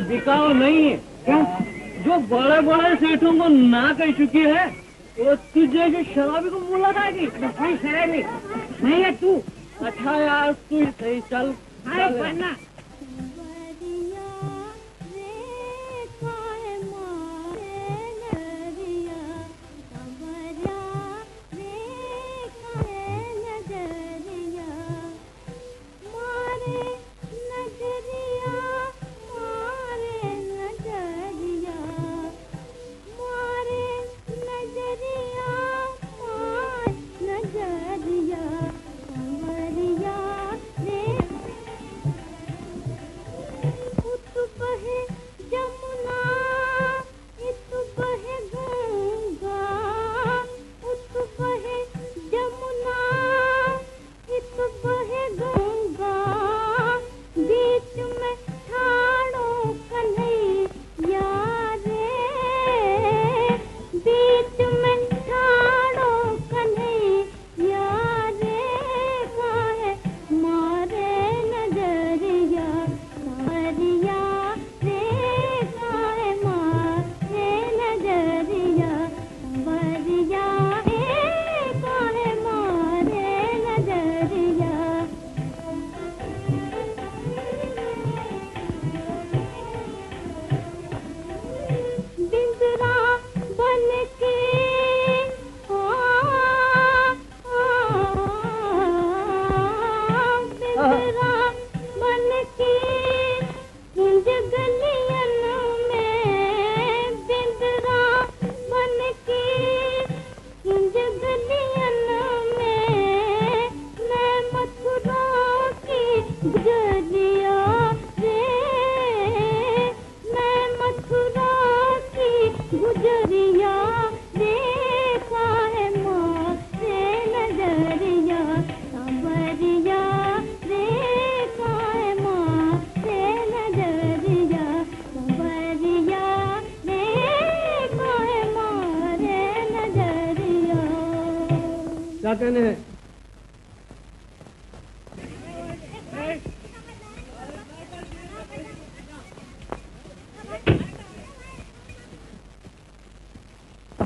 बिकाऊ नहीं है क्या? जो बड़े बड़े सेठों को ना कह चुकी है वो तुझे जो शराबी को बोला था कि शराबी नहीं है तू। अच्छा यार तू सही चल। बनना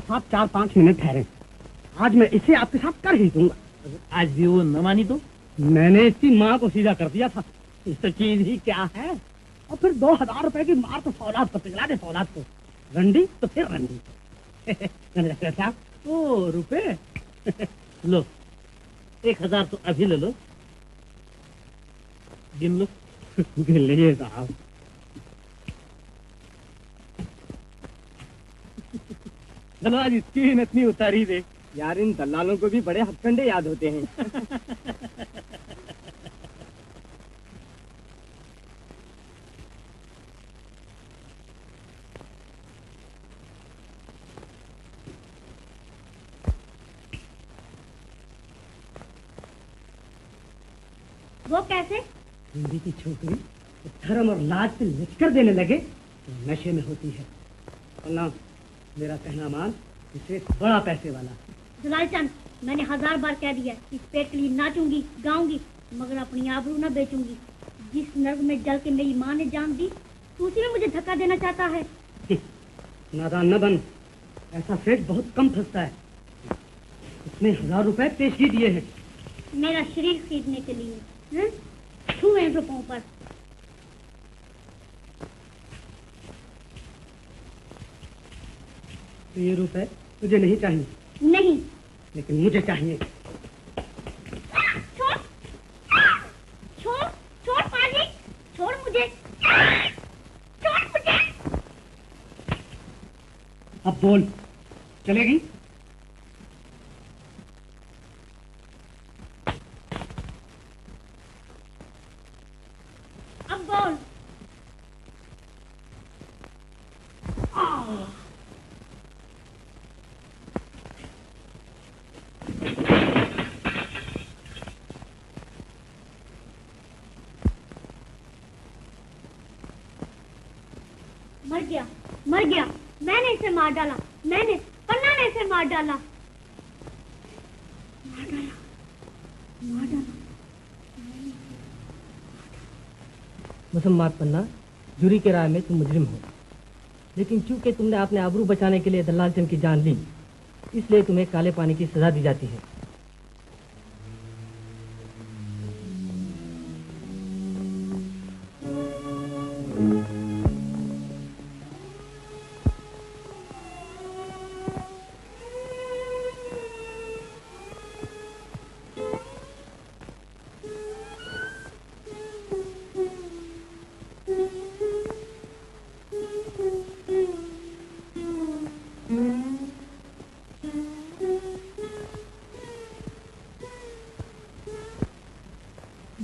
आप 4-5 मिनट ठहरे। आज मैं इसे आपके साथ कर ही दूंगा। आज भी वो न मानी तो? मैंने इसकी माँ को सीधा कर दिया था। इस चीज ही क्या है। और फिर 2000 रुपए की मार तो फौलाद को पिघला दे, फौलाद को। रंडी तो फिर रंडी। साहब ओ रुपए लो 1000 तो अभी ले लो, गिन लो। गिन लीजिए साहब। चलो आज इसकी इतनी उतारी दे। यार इन दलालों को भी बड़े हथकंडे याद होते हैं। वो कैसे? हिंदी की छोकरी धर्म और लाज से लिचकर देने लगे तो नशे में होती है। ना मेरा कहना मान, इसे बड़ा पैसे वाला। दुलाल चंद, मैंने 1000 बार कह दिया इस पेट के लिए नाचूंगी गाऊंगी मगर अपनी आबरू न बेचूंगी। जिस नर्क में जल के मेरी माँ ने जान दी तो उसी में मुझे धक्का देना चाहता है। नादान न बन, ऐसा सेठ बहुत कम फंसता है। उसने 1000 रुपए पेश ही दिए हैं। मेरा शरीर खरीदने के लिए। छुए रुपयों पर। तो ये रुपए तुझे नहीं चाहिए? नहीं। लेकिन मुझे चाहिए। छोड़ छोड़ छोड़ पाजी, छोड़ मुझे, छोड़ मुझे। अब बोल, चलेगी? अब बोल। मर गया, मर गया। मैंने इसे मार डाला, मैंने, पन्ना ने इसे मार डाला, मार डाला, मार डाला। मुसम्मात पन्ना, जूरी के राय में तुम मुजरिम हो, लेकिन चूंकि तुमने अपने आबरू बचाने के लिए दलाल चंद की जान ली, इसलिए तुम्हें काले पानी की सजा दी जाती है।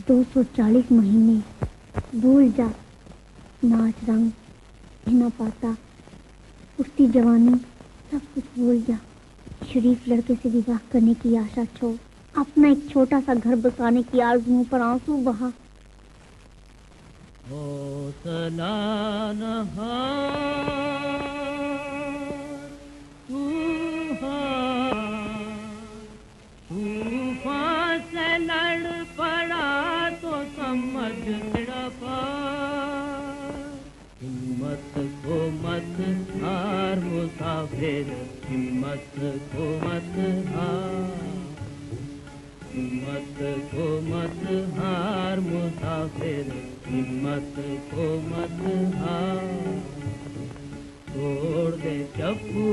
दो 240 महीने भूल जा, नाच रंग ना पाता, उसकी जवानी, सब कुछ भूल जा। शरीफ लड़के से विवाह करने की आशा छोड़, अपना एक छोटा सा घर बसाने की आरज़ुओं पर आंसू बहा। तूफान से लड़ पड़ा तो समझ पा, हिम्मत को मत हार मुसाफिर, हिम्मत को मत हार, हिम्मत को मत हार मुसाफिर, हिम्मत को मत हार। छोड़ दे चप्पू,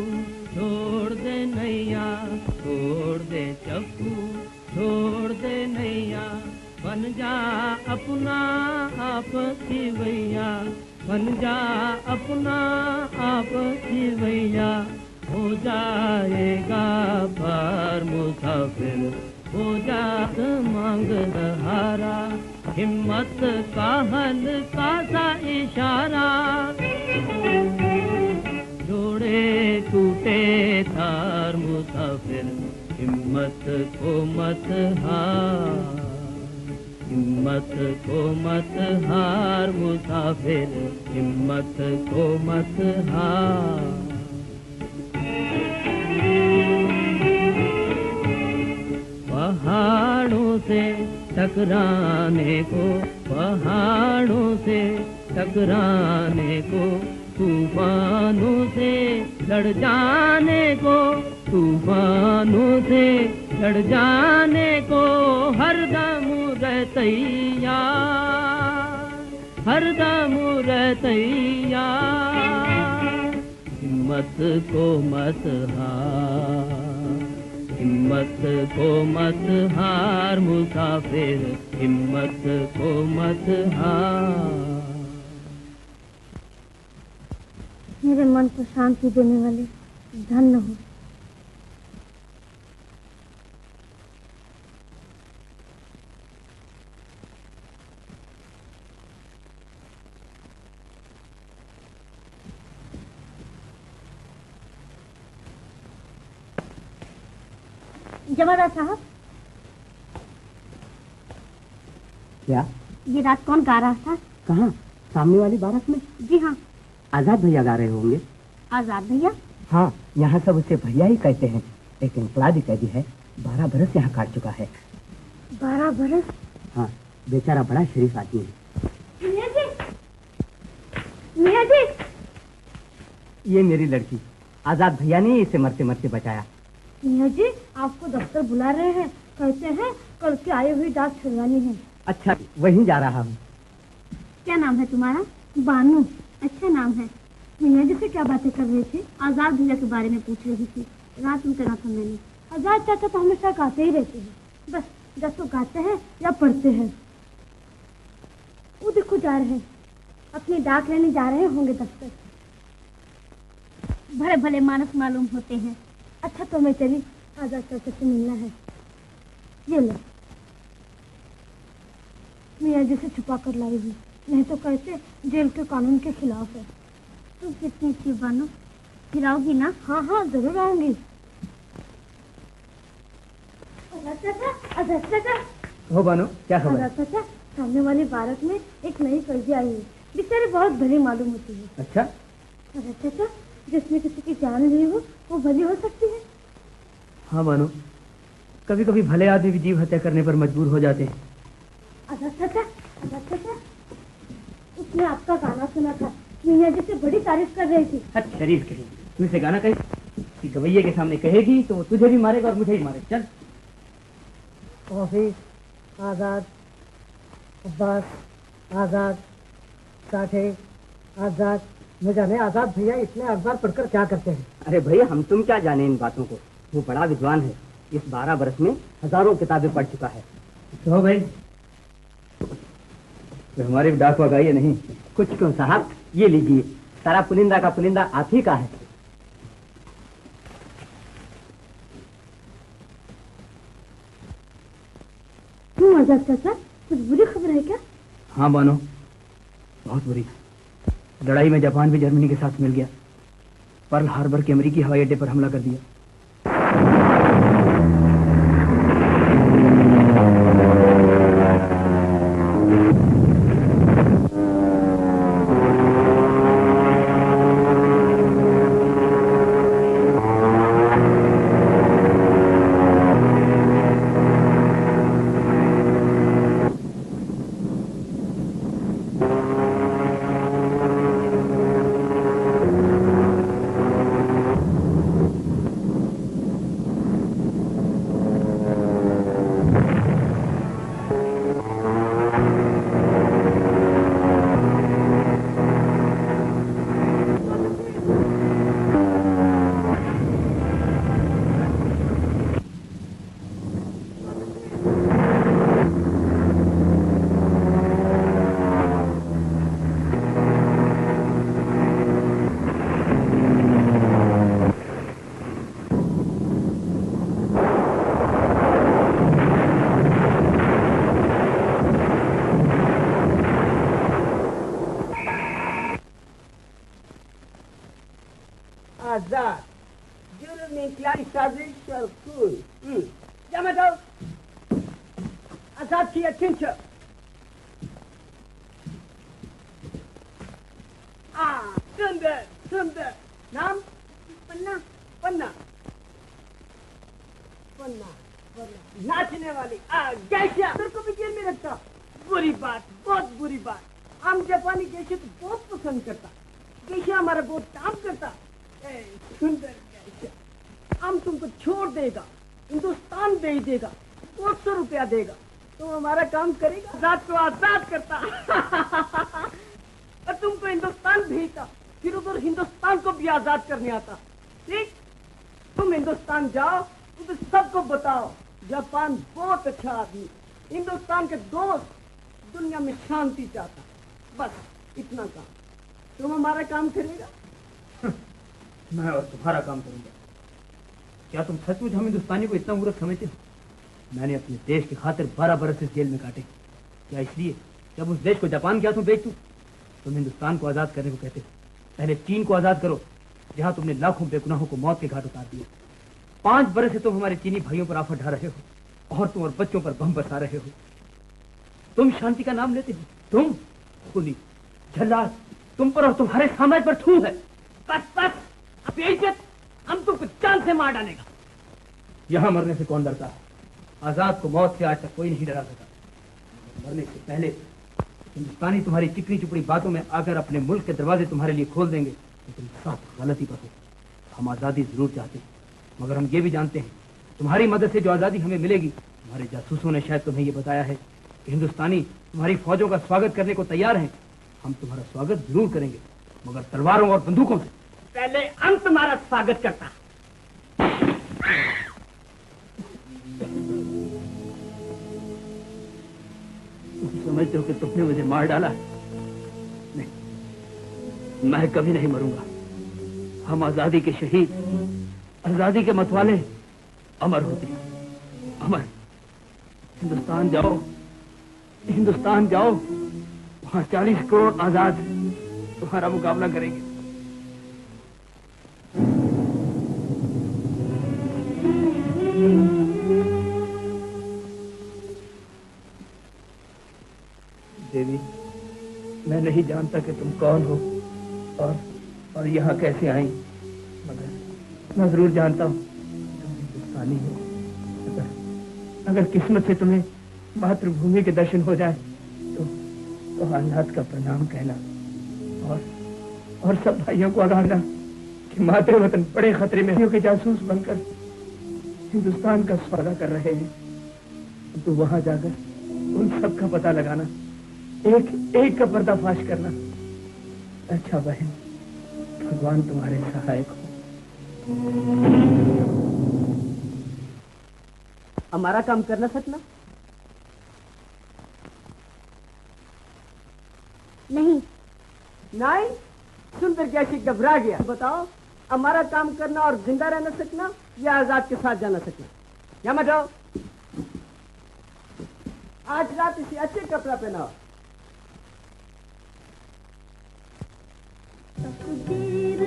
छोड़ दे नैया, छोड़ दे चप्पू, छोड़ दे नैया, बन जा अपना आप सिवैया, बन जा अपना आप सिवैया। हो जाएगा पार मुसाफिर, हो जात मांग हारा, हिम्मत का हल्का सा इशारा। जोड़े टूटे तार मुसाफिर, हिम्मत को मत हार, हिम्मत को मत हार मुसाफिर, हिम्मत को मत हार। पहाड़ों से टकराने को, पहाड़ों से टकराने को, तूफानों से लड़ जाने को, तूफानों से लड़ जाने को, हरदम रह तैयार, हरदम रह तैयार। हिम्मत को मत हार, हिम्मत को मत हार मुसाफिर, हिम्मत को मत हार। मेरे मन को शांति देने वाले धन्य हो। जमादार साहब, क्या ये रात कौन गा रहा था? कहाँ? सामने वाली बारात में। जी हाँ। आजाद भैया गा रहे होंगे। आजाद भैया? हाँ, यहाँ सब उसे भैया ही कहते हैं, लेकिन इनकलाबी कैदी है, 12 बरस यहाँ काट चुका है। 12 बरस? हाँ, बेचारा बड़ा शरीफ आदमी है। मियां जी, मियां जी। ये मेरी लड़की, आजाद भैया ने इसे मरते मरते बचाया। मियां जी, आपको दफ्तर बुला रहे हैं, कहते हैं कल से आई हुई डाक छुड़वानी है। अच्छा, वहीं जा रहा हूँ। क्या नाम है तुम्हारा? बानू। अच्छा नाम है। मियाँ जी से क्या बातें कर रहे थे? आजाद भैया के बारे में पूछ रही थी। रात में कहा था मैंने। आजाद चाचा तो हमेशा गाते ही रहते हैं, बस जब तो गाते हैं या पढ़ते हैं। वो देखो जा रहे हैं, अपनी डाक लेने जा रहे होंगे दफ्तर। भले भले मानस मालूम होते हैं। अच्छा तो मैं चली, आजाद चाचा से मिलना है। ये लो, मियाँ जी से छुपा कर लाई हुई, नहीं तो कहते जेल के कानून के खिलाफ है। तुम कितनी अच्छी बानो, खिलाओगी ना? हाँ हाँ जरूर आऊंगी। हो बानो, क्या खबर? चाचा, सामने वाली बारात में एक नई फर्जी आई है, बेचारी बहुत भली मालूम होती है। अच्छा चाचा, जिसमें किसी की जान नहीं हो वो भली हो सकती है। हाँ बानो, कभी कभी भले आदमी भी जीव हत्या करने पर मजबूर हो जाते हैं। चाचा, उसने आपका गाना सुना था, मियाँ जी से बड़ी तारीफ कर रही थी। अच्छा शरीफ कही, तू इसे गाना कही कि गवैये के सामने कहेगी तो वो तुझे भी मारेगा और मुझे भी मारेगा। चल। तौफीक, आजाद, अब्बास, आजाद, साठे, आजाद। न जाने आजाद भैया इतने अखबार पढ़कर क्या करते हैं। अरे भैया, हम तुम क्या जाने इन बातों को। वो बड़ा विद्वान है, इस 12 बरस में हजारों किताबें पढ़ चुका है। तो भाई तो हमारी डाक वगाई है नहीं? कुछ क्यों साहब, ये लीजिए, सारा पुलिंदा का पुलिंदा आप ही का है। क्यों आजाद चाचा, कुछ बुरी खबर है क्या? हाँ बानो, बहुत बुरी। लड़ाई में जापान भी जर्मनी के साथ मिल गया, पर्ल हार्बर के अमेरिकी हवाई अड्डे पर हमला कर दिया। आजाद, जुर्म इखलाई साजिश और खून। Yamato, आजाद की attention. सुंदर सुंदर। नाम? पन्ना। पन्ना पन्ना पन्ना। नाचने वाली गैसिया, तेरे को भी जेल में रखता। बुरी बात, बहुत बुरी बात। हम जापानी गैसिया तो बहुत पसंद करता। गैसिया हमारा बहुत काम करता। सुंदर गैसिया, हम तुमको छोड़ देगा, हिंदुस्तान भेज देगा, 200 रुपया देगा, तुम हमारा काम करेगा। आजाद को आजाद करता और तुमको हिंदुस्तान भेजता, फिर उधर हिंदुस्तान को भी आजाद करने आता। ठीक, तुम हिंदुस्तान जाओ, उधर सबको बताओ जापान बहुत अच्छा आदमी, हिंदुस्तान के दोस्त, दुनिया में शांति चाहता। बस इतना काम। तुम हमारा काम करेगा? मैं और तुम्हारा काम करूंगा। क्या तुम सचमुच हम हिंदुस्तानी को इतना मूर्ख समझते हो? मैंने अपने देश की खातिर 12 बरस इस जेल में काटे। क्या इसलिए जब उस देश को जापान क्या तुम बेच दू? तुम हिंदुस्तान को आजाद करने को कहते हो। पहले चीन को आजाद करो, जहां तुमने लाखों बेगुनाहों को मौत के घाट उतार दिए। 5 बरस से तुम हमारे चीनी भाइयों पर आफत ढा रहे हो, औरतों और बच्चों पर बम बरसा रहे हो। तुम शांति का नाम लेते हो। तुम खूनी जल्लाद, तुम पर और तुम्हारे साम्राज्य पर थू है। बस बस, अब बेइज्जत, हम तुमको जान से मार डालेगा। यहां मरने से कौन डरता है? आजाद को मौत से आज तक कोई नहीं डरा सका। मरने से पहले हिंदुस्तानी तुम्हारी चिकनी चुपड़ी बातों में आकर अपने मुल्क के दरवाजे तुम्हारे लिए खोल देंगे, तो तुम सब गलती पर हो। हम आजादी जरूर चाहते हैं, मगर हम ये भी जानते हैं तुम्हारी मदद से जो आजादी हमें मिलेगी हमारे जासूसों ने शायद तुम्हें ये बताया है कि हिंदुस्तानी तुम्हारी फौजों का स्वागत करने को तैयार हैं। हम तुम्हारा स्वागत जरूर करेंगे, मगर तलवारों और बंदूकों से। पहले हम तुम्हारा स्वागत करता। तुम समझते हो कि तुमने मुझे मार डाला? नहीं, मैं कभी नहीं मरूंगा। हम आजादी के शहीद, आजादी के मतवाले अमर होते हैं, अमर। हिंदुस्तान जाओ, हिंदुस्तान जाओ, वहां 40 करोड़ आजाद तुम्हारा मुकाबला करेंगे। देवी, मैं नहीं जानता कि तुम कौन हो और यहाँ कैसे आई, मगर मैं जरूर जानता हूँ तुम हिंदुस्तानी हो। अगर किस्मत से तुम्हें मातृभूमि के दर्शन हो जाए तो हालात का प्रणाम कहना और सब भाइयों को आगाह कि मातृवतन बड़े खतरे में के जासूस बनकर हिंदुस्तान का स्वागत कर रहे हैं। तो वहां जाकर उन सब का पता लगाना, एक एक का पर्दाफाश करना। अच्छा बहन, भगवान तुम्हारे सहायक हो। हमारा काम करना सकना? नहीं। नहीं? सुनकर कैसे घबरा गया? बताओ, हमारा काम करना और जिंदा रहना सकना या आजाद के साथ जाना सकना? या मत जाओ। आज रात इसे अच्छे कपड़ा पहनाओ। तकदीर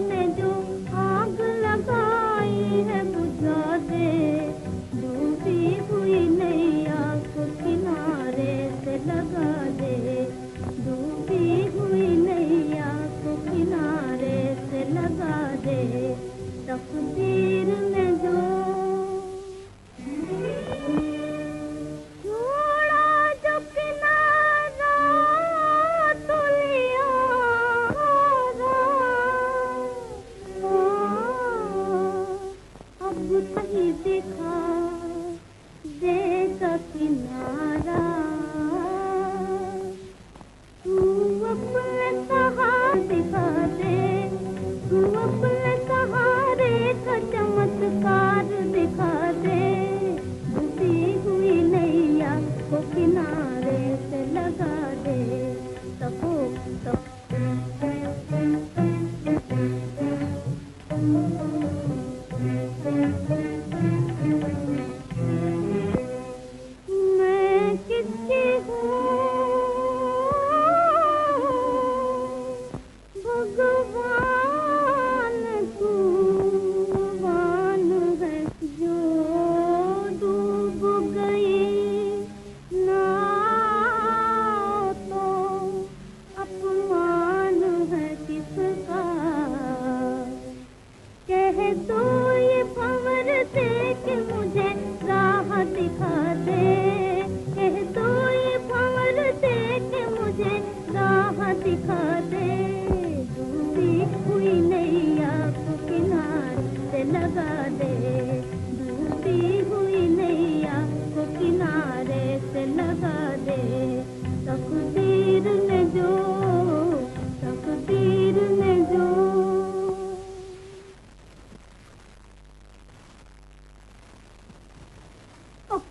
ने जो आग लगाई है बुझा दे, डूबी हुई नैया को किनारे से लगा दे, डूबी हुई नैया को किनारे से लगा दे। तकदीर ने जो किनारा, तू अपने सहारे दिखा दे, तू अपने सहारे का चमत्कार दिखा दे, डूबी हुई नैया को किनारे से लगा दे।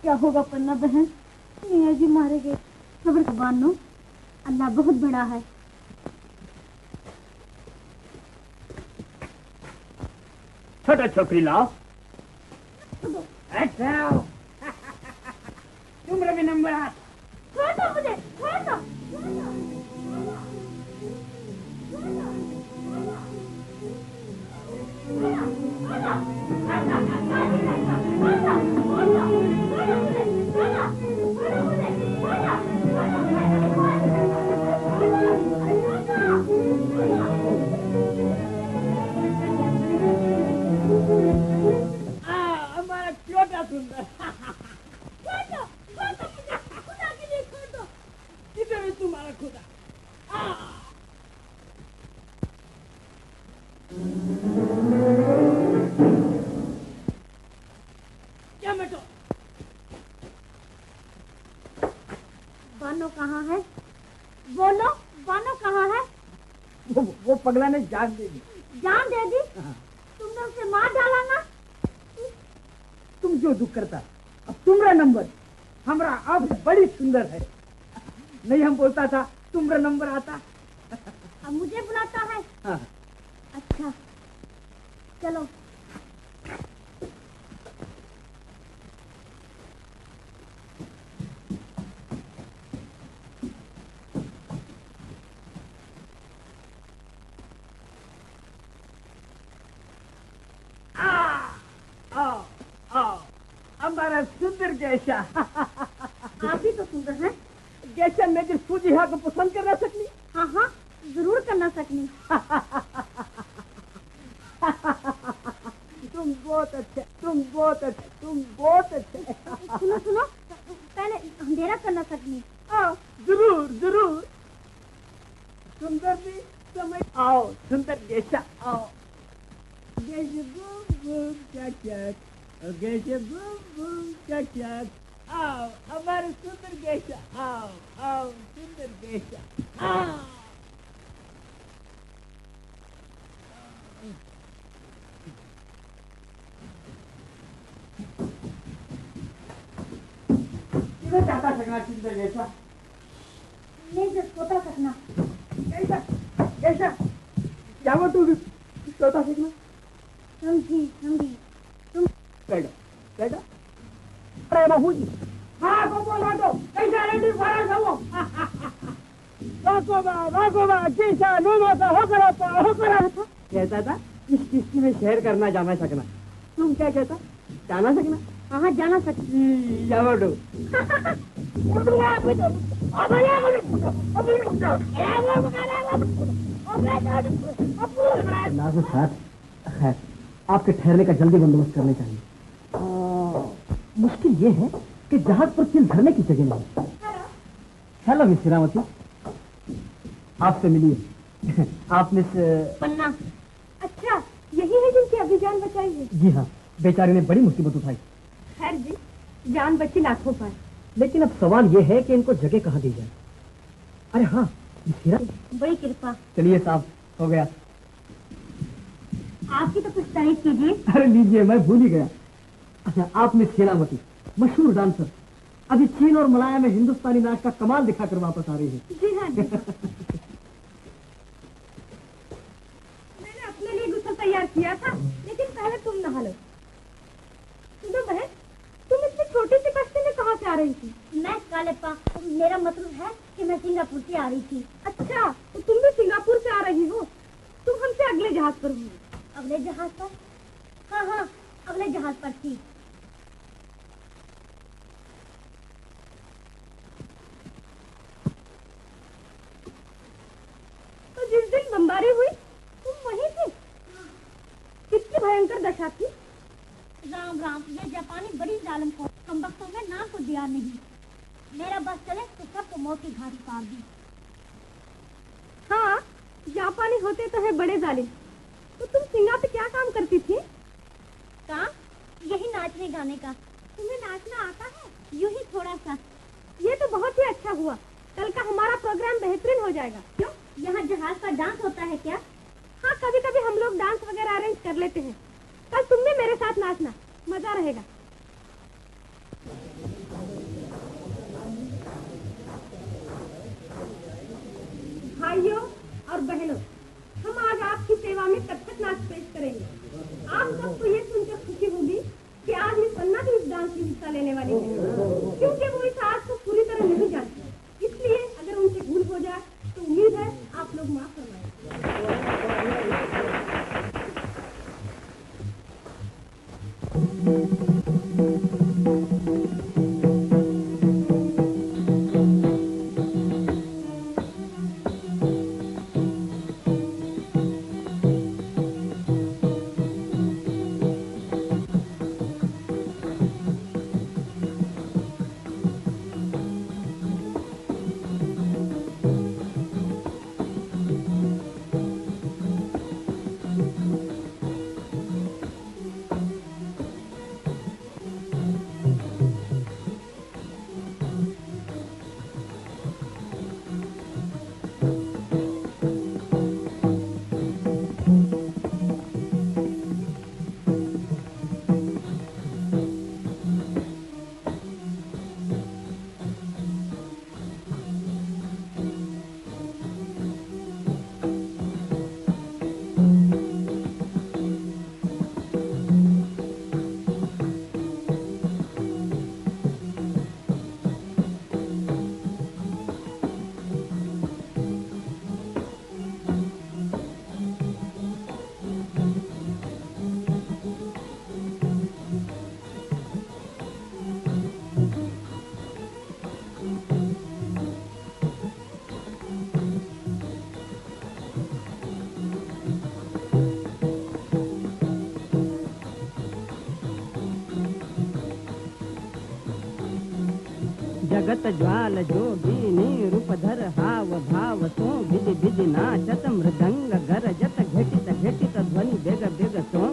क्या होगा पन्ना बहन? मियाँ जी मारे गए। सब्र बानो, अल्लाह बहुत बड़ा है। छोटा छोकरी लाओ। अच्छा तुम रवि नंबर हाथ छोड़ दो मुझे, छोड़ दो। हमारा छोटा सुंदर। खुदा के लिए छोड़ दो। इधर है तुम्हारा खुदा। क्या बेटो? बानो कहाँ है? बोलो, बानो कहाँ है? वो पगला ने जान दे दी। जान दे दी? तुमने उसे मार डाला ना? तुम जो दुख करता, अब तुम्हारा नंबर हमारा अब बड़ी सुंदर है। नहीं हम बोलता था तुम्हारा नंबर आता। अब मुझे बुलाता है? हाँ। अच्छा चलो। हमारा सुंदर जैसा। आप ही तो सुंदर हैं। जैसा मेरी सूजी हाँ को पसंद करना सकनी। हाँ हाँ जरूर करना सकनी। तुम बहुत अच्छे, तुम बहुत अच्छे, तुम बहुत अच्छे। सुनो सुनो, पहले अंधेरा करना सकनी। जरूर जरूर। सुंदर भी समय आओ, सुंदर जैसा आओ। जैसे बूम बूम चक चक, जैसे बूम बूम चक चक। आओ हमारे सुंदर जैसा आओ, आओ सुंदर जैसा आओ। चाहता सकना सुंदर जैसा नहीं जो सोता सकना। कैसा कैसा क्या वो तू सोता सकना? समझी समझी। तुम बैठो बैठो। अरे बाबू जी हाँ को बोला तो कैसा रेडी फरा सब राघोबा कैसा नोमाता हो करा था। कहता था इस किस्ती में शेयर करना जाना सकना। तुम क्या कहता? जाना सकना? हाँ जाना सकती। जावड़ो नाज़ो साहब, खैर आपके ठहरने का जल्दी बंदोबस्त करने चाहिए। मुश्किल ये है कि जहाज पर चिल धरने की जगह नहीं। हेलो मिस हीरावती, आपसे मिलिए। आप मिस पन्ना। अच्छा यही है जिनकी अभी जान बचाई है? जी हाँ, बेचारे ने बड़ी मुसीबत उठाई। खैर जी जान बची लाखों पर। लेकिन अब सवाल ये है कि इनको जगह कहाँ दी जाए। अरे हाँ मिस हीरा, बड़ी कृपा। चलिए साहब हो गया। आपकी तो कुछ तारीफ कीजिए। अरे लीजिए, मैं भूल ही गया। अच्छा आप मिस हीरावती, मशहूर डांसर, अभी चीन और मलाया में हिंदुस्तानी नाच का कमाल दिखाकर वापस आ रही है। जी हाँ जी। मैंने अपने लिए गुस्सा तैयार किया था, लेकिन पहले तुम नहा लो। सुनो बहन, तुम इतनी छोटी सी बस्ती में कहाँ से आ रही थी? मैं कालेपा, मेरा मतलब है कि मैं सिंगापुर से आ रही थी। अच्छा तो तुम भी सिंगापुर से आ रही हो? तुम हमसे अगले जहाज पर हुई? अगले जहाज पर? हाँ हाँ अगले जहाज पर थी। तो जिस दिन बमबारी हुई तुम वहीं थी? कितनी भयंकर दशा थी। राम राम, ये जापानी बड़ी जालिम को हम वक्तों में नाम को दिया नहीं। मेरा बस चले तो सबको मौत की घाटी उतार दी। हाँ जापानी होते तो है बड़े जालिम। तो तुम सिंगापुर पे क्या काम करती थी? काम? यही नाचने गाने का। तुम्हें नाचना आता है? यूं ही थोड़ा सा। ये तो बहुत ही अच्छा हुआ, कल का हमारा प्रोग्राम बेहतरीन हो जाएगा। क्यों, यहाँ जहाज पर डांस होता है क्या? हाँ कभी कभी हम लोग डांस वगैरह अरेंज कर लेते हैं। कल तुम भी मेरे साथ नाचना, मजा रहेगा। भाइयों और बहनों, हम आज आपकी सेवा में कथक नाच पेश करेंगे। आप सबको ये सुनकर खुशी होगी कि आज मिस पन्ना भी इस डांस में हिस्सा लेने वाली है, क्योंकि वो इस आर्ट को पूरी तरह नहीं जानती। इसलिए अगर उनसे भूल हो जाए तो उम्मीद है आप लोग माफ करवाएं। जगत ज्वाल जोगिनी रूपधर हाव भाव सो भिज भिज नाचत मृदंग गरजत घटित घटित ध्वनि बेग बेग सो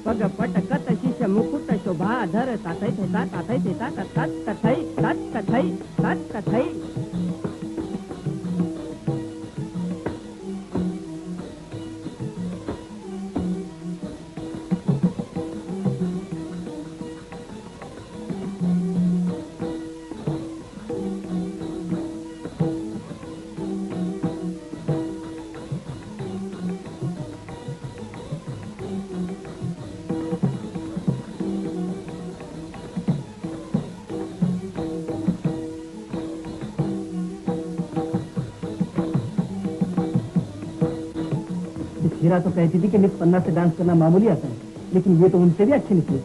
पग पटकत शिष मुकुट शोभाधर तातै ता तातै ता तत् तथै तत् तथै तत् तथै। हीरा तो कहती थी कि मिस पन्ना से डांस करना मामूली आता है, लेकिन ये तो उनसे भी अच्छी निकली।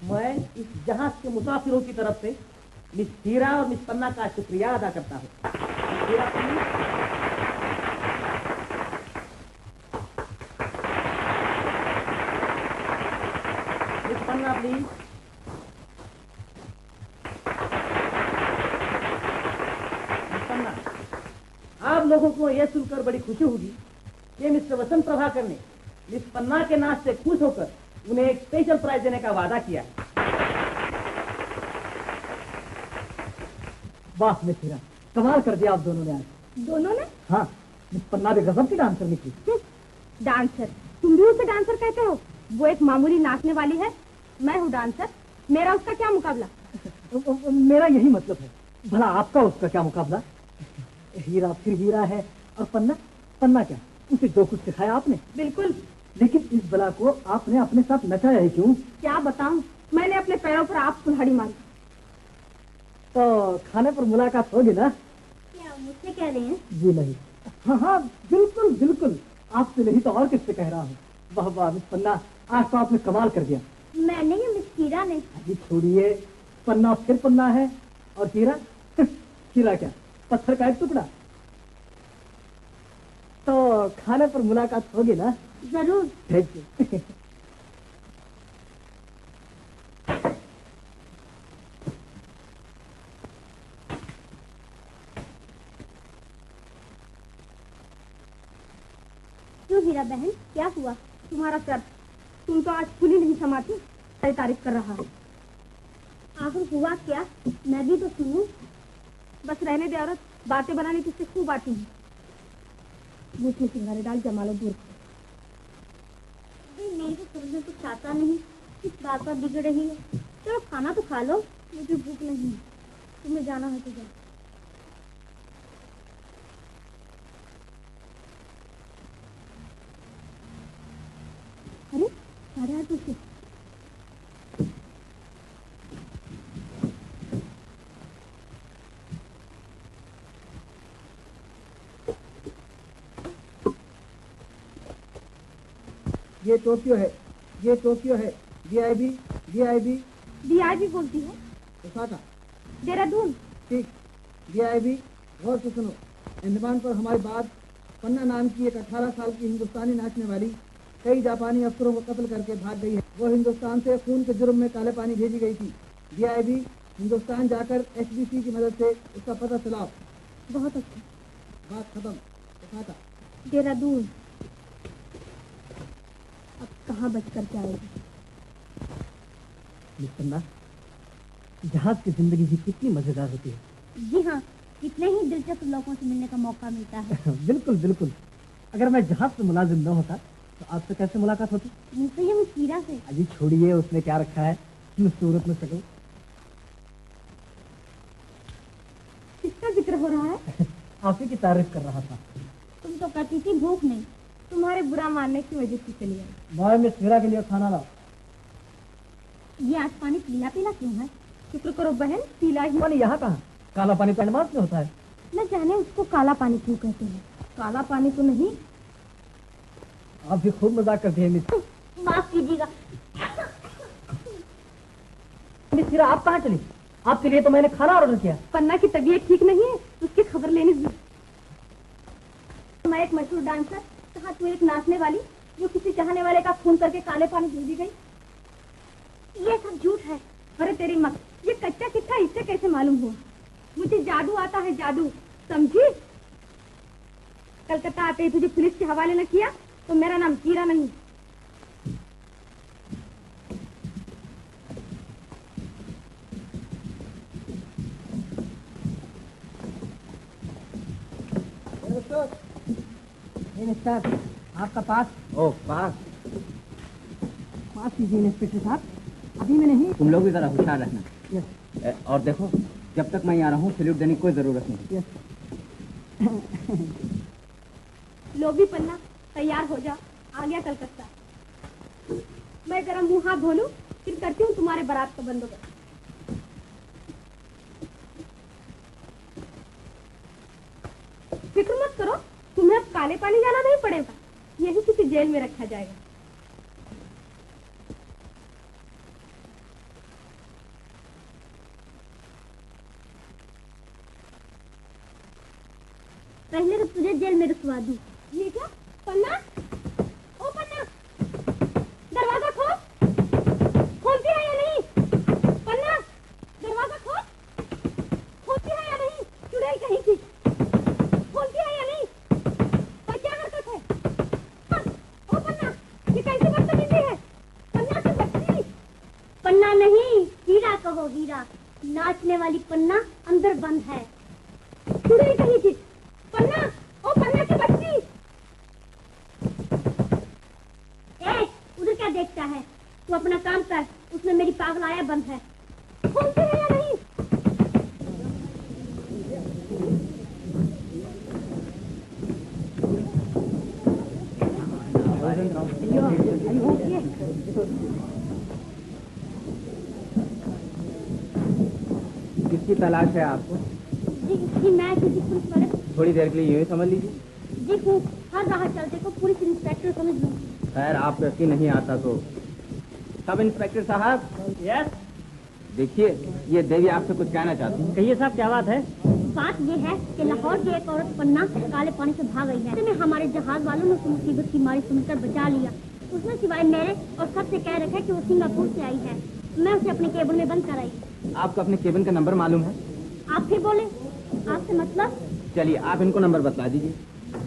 मैं इस जहाज के मुसाफिरों की तरफ से मिस हीरा और मिस पन्ना का शुक्रिया अदा करता हूँ। Hira please. Miss Panna please. Miss Panna, आप लोगों को यह सुनकर बड़ी खुशी होगी कि मिस्टर वसंत प्रभाकर ने मिस पन्ना के नाच से खुश होकर उन्हें एक स्पेशल प्राइज देने का वादा किया। वाह मिस हीरा, कमाल कर दिया आप दोनों ने आज। दोनों ने? हाँ, मिस पन्ना भी गजब की डांसर निकली। डांसर? तुम भी उसे डांसर कहते हो? वो एक मामूली नाचने वाली है, मैं हूँ डांसर। मेरा उसका क्या मुकाबला? मेरा यही मतलब है, भला आपका उसका क्या मुकाबला? हीरा फिर हीरा है और पन्ना पन्ना क्या, उसे जो कुछ सिखाया आपने। बिल्कुल। लेकिन इस बला को आपने अपने साथ नचाया है क्यों? क्या बताऊं, मैंने अपने पैरों पर आप कुल्हाड़ी मारी। तो खाने पर मुलाकात होगी ना? क्या मुझसे कह रहे हैं? जी नहीं। हाँ हाँ बिल्कुल बिल्कुल, आपसे नहीं तो और किससे कह रहा हूँ। वाह वाह मिस पन्ना, आज तो आपने कमाल कर दिया। मैंने या मिस हीरा ने? अभी छोड़िए, पन्ना फिर पन्ना है और हीरा हीरा क्या, पत्थर का एक टुकड़ा। तो खाने पर मुलाकात होगी ना? जरूर। Thank you. क्यों हीरा बहन, क्या हुआ? तुम्हारा सर, तुम तो आज फूली नहीं समाती, सारी तारीफ कर रहा है। आखिर हुआ क्या? मैं भी तो सुनूं। बस रहने दे औरत, बातें बनाने की से खूब आती है। बूथ में सिंगारे डाल, जमा लो दूर। मेरी तो समझ में कुछ आता नहीं, किस बात पर बिगड़ रही है। चलो खाना तो खा लो, मुझे भूख नहीं है। तुम्हें जाना है तो जाओ। अरे 8:30 बजे। ये टोक्यो है, ये टोक्यो है। DIB DIB DIB बोलती है? ओसाका। देहरादून। ठीक। DIB, गौर से सुनो। अंडमान पर हमारी बात, पन्ना नाम की एक 18 साल की हिंदुस्तानी नाचने वाली कई जापानी अफसरों को कत्ल करके भाग गई है। वो हिंदुस्तान से खून के जुर्म में काले पानी भेजी गई थी। DIB, हिंदुस्तान जाकर HBC की मदद से उसका पता चलाओ। बहुत अच्छा। बात खत्म। ओसाका। देहरादून। अब कहाँ बच कर के आएगी? मिस पन्ना, जहाज की जिंदगी भी कितनी मजेदार होती है। जी हाँ, कितने ही दिलचस्प लोगों से मिलने का मौका मिलता है। बिल्कुल बिल्कुल। अगर मैं जहाज से मुलाजिम न होता तो आपसे कैसे मुलाकात होती? मुझसे या मिस हीरा से? अजी छोड़िए, उसने क्या रखा है, सूरत में सकूं। किसका जिक्र हो रहा है? आप ही की तारीफ कर रहा था। तुम तो कहती थी भूख नहीं, तुम्हारे बुरा मानने की वजह से चली आई। भाई मिस हीरा के लिए खाना लाओ। ये आज पानी पीला पीला क्यों है? शुक्र करो बहन, पीला ही। पानी यहाँ कहाँ, काला पानी पैनमास में होता है। न जाने उसको काला पानी क्यों कहते हैं। काला पानी तो नहीं। आप भी खूब मजाक करती है मिस। माफ कीजिएगा। मिस हीरा आप कहाँ चली? आपके लिए तो मैंने खाना ऑर्डर किया। पन्ना की तबीयत ठीक नहीं है, उसकी खबर लेने दी। मैं एक मशहूर डांसर, कहा तू एक नाचने वाली जो किसी चाहने वाले का खून करके काले पानी धो दी गई। ये सब झूठ है। अरे तेरी मत, ये कच्चा चिट्ठा इससे कैसे मालूम हुआ? मुझे जादू आता है, जादू, समझी? कलकत्ता आते ही तुझे पुलिस के हवाले न किया तो मेरा नाम हीरा नहीं। आपका पास। ओ पास कीजिए इंस्पेक्टर साहब, अभी मैं नहीं। तुम लोग भी जरा होशियार रखना। और देखो, जब तक मैं यहाँ रहूँ सैल्यूट देने की कोई जरूरत नहीं। लो भी पन्ना, तैयार हो जा, आ गया कलकत्ता। मैं जरा मुंह हाथ धो लूं, फिर करती हूँ तुम्हारे बारात का बंदोबस्त। फिक्र मत करो, तुम्हें अब काले पानी जाना नहीं पड़ेगा, यही किसी जेल में रखा जाएगा। पहले तो तुझे जेल में रुकवा दूं। ये क्या? पन्ना, ओ पन्ना, दरवाजा खोल। खोलती है या नहीं? पन्ना, दरवाजा खोल। खोलती है या नहीं? चुड़ैल कहीं की। खोलती है या नहीं? और क्या हरकत है? ओ पन्ना, ये कैसी बदतमीजी है? पन्ना से बच्ची। पन्ना नहीं, हीरा कहो, हीरा। नाचने वाली पन्ना अंदर बंद है। चुड़ैल कहीं की। पन्ना, ओ पन्ना की बच्ची। उधर क्या देखता है? तू अपना काम कर, उसमें मेरी पागलाया बंद है। खोलती है या नहीं? किसकी तलाश है आपको? जी मैं किसी पुलिस वाले। थोड़ी देर के लिए यूँ समझ लीजिए। जी हूँ, हर राह चलते को पुलिस इंस्पेक्टर समझ लूँ। खैर आप यकीन नहीं आता तो। सब इंस्पेक्टर साहब। यस। देखिए, ये देवी आपसे कुछ कहना चाहती है। कहिए साहब, क्या बात है? बात ये है कि लाहौर की एक औरत पन्ना काले पानी से भाग गई है। इसमें हमारे जहाज वालों ने उसे मुसीबत की मारी सुनकर बचा लिया। उसने सिवाय मेरे और सबसे कह रखा है कि वो सिंगापुर से आई है। मैं उसे अपने केबिन में बंद कराई। आपको अपने केबिन का नंबर मालूम है? आप फिर बोले, आपसे मतलब? चलिए आप इनको नंबर बता दीजिए।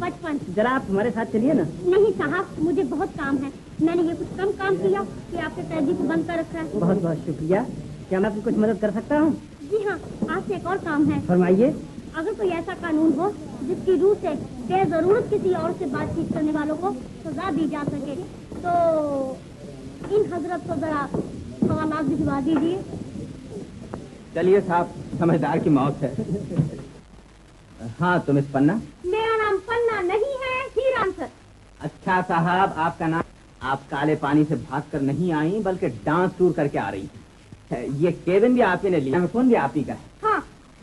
55। जरा आप हमारे साथ चलिए ना। नहीं साहब, मुझे बहुत काम है। मैंने ये कुछ कम काम किया कि आपके कैदी को बंद कर रखा है। बहुत बहुत शुक्रिया। क्या मैं आपकी कुछ मदद कर सकता हूँ? जी हाँ, आपसे एक और काम है। फरमाइए। अगर कोई ऐसा कानून हो जिसकी रूह से बेजरूरत किसी और से बातचीत करने वालों को सजा दी जा सके तो इन हजरत को जरा हवालात भिजवा दीजिए। चलिए साहब, समझदार की मौत है। हाँ तो मिस पन्ना? मेरा नाम पन्ना नहीं है, हीरा सर। अच्छा साहब, आपका नाम? आप काले पानी से भागकर नहीं आई बल्कि डांस टूर करके आ रही हैं। ये केबिन भी आप ही ने लिया, फोन भी आप ही का है। हाँ,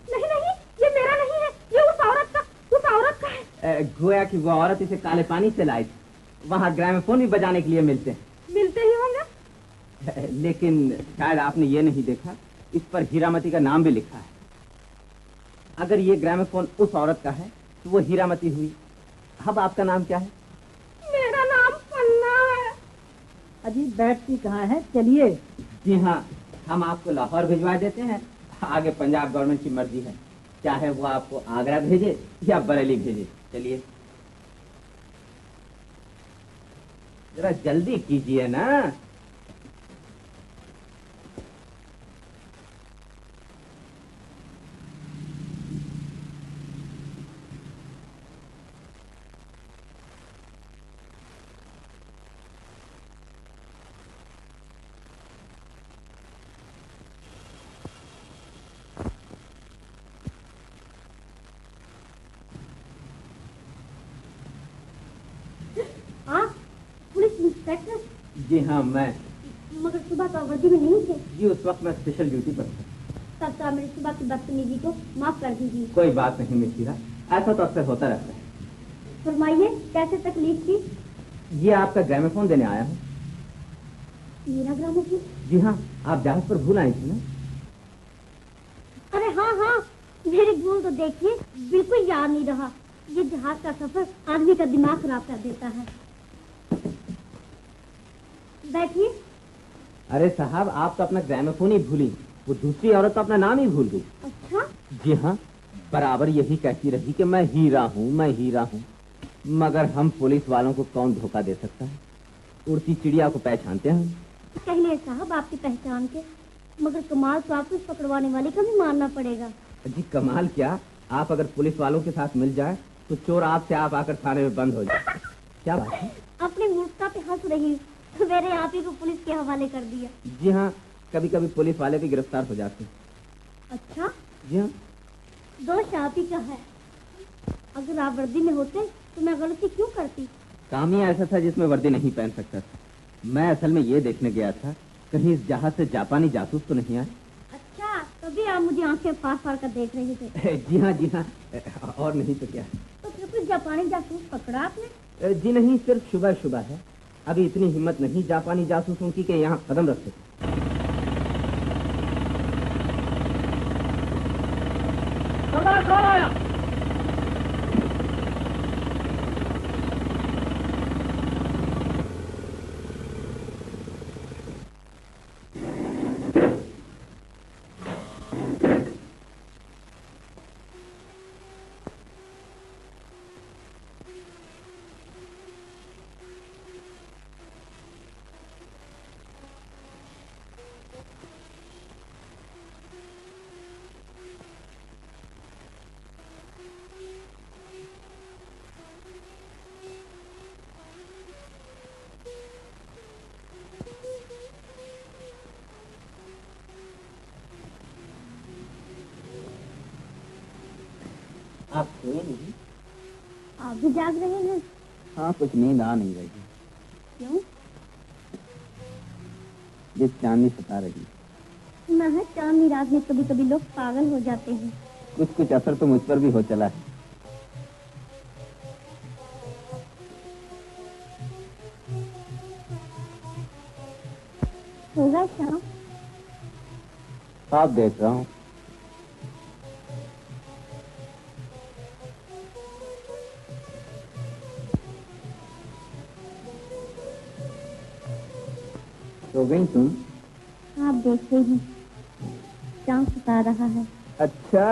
नहीं नहीं, ये मेरा नहीं है, ये उस औरत का है। गोया कि वो औरत इसे काले पानी से लाई थी। वहाँ ग्रामोफोन भी बजाने के लिए मिलते हैं। मिलते ही होंगे। लेकिन शायद आपने ये नहीं देखा, इस पर हीरामती का नाम भी लिखा है। अगर ये ग्रामोफोन उस औरत का है तो वो हीरामती हुई। अब आपका नाम क्या है? मेरा नाम पन्ना है। अजी बैठती कहाँ है? चलिए। जी हाँ, हम आपको लाहौर भिजवा देते हैं। आगे पंजाब गवर्नमेंट की मर्जी है, चाहे वो आपको आगरा भेजे या बरेली भेजे। चलिए जरा जल्दी कीजिए ना। जी हाँ मैं। मगर सुबह तो वर्दी में नहीं थे। जी उस वक्त मैं स्पेशल ड्यूटी पर था। तब तो आप मेरी सुबह की बदतमीजी को माफ कर दीजिए। कोई बात नहीं मिश्रा, ऐसा तो अक्सर होता रहता है। फरमाइए कैसे तकलीफ थी? ये आपका ग्रामोफोन देने आया हूँ। मेरा ग्रामोफोन? जी हाँ, आप जहाज पर भूल आई थी ना। अरे हाँ हाँ, मेरी भूल तो देखिए बिल्कुल याद नहीं रहा। ये जहाज का सफर आदमी का दिमाग खराब कर देता है। बैठिए। अरे साहब, आप तो अपना ग्रामोफोन ही भूली, वो दूसरी औरत तो अपना नाम ही भूल गई। अच्छा? जी हाँ, बराबर यही कहती रही कि मैं हीरा हूँ, मैं हीरा हूँ। मगर हम पुलिस वालों को कौन धोखा दे सकता है? उड़ती चिड़िया को पहचानते हैं। कहलिए साहब आपकी पहचान के, मगर कमाल तो आपको इस पकड़वाने वाले का भी मानना पड़ेगा। जी कमाल क्या, आप अगर पुलिस वालों के साथ मिल जाए तो चोर आपसे आप आकर थाने में बंद हो जाए। क्या बात है? अपनी मूर्खता पे हंस रही तो मेरे आप ही को पुलिस के हवाले कर दिया। जी हाँ, कभी कभी पुलिस वाले भी गिरफ्तार हो जाते हैं। अच्छा? जी हाँ। दोष आप ही का है। अगर आप वर्दी में होते तो मैं गलती क्यों करती? काम ही ऐसा था जिसमें वर्दी नहीं पहन सकता था। मैं असल में ये देखने गया था कहीं इस जहाज से जापानी जासूस तो नहीं आए। अच्छा, तभी आप मुझे आंखें फाड़ फाड़ कर देख रहे थे। जी हाँ जी हाँ, और नहीं तो क्या। तो फिर कुछ जापानी जासूस पकड़ा आपने? जी नहीं, सिर्फ शुबह शुबह है। अभी इतनी हिम्मत नहीं जापानी जासूसों की कि यहाँ कदम रख सके। कौन आया? आप सोए नहीं? आप भी जाग रहे हैं? हाँ, कुछ नींद आ नहीं रही। क्यों? ये चांदनी सता रही। सुना है चांदनी रात में कभी कभी लोग पागल हो जाते हैं। कुछ कुछ असर तो मुझ पर भी हो चला है। होगा शाम? आप देख रहा हूँ। सो गई तुम? आप देखते ही चांद सता रहा है। अच्छा।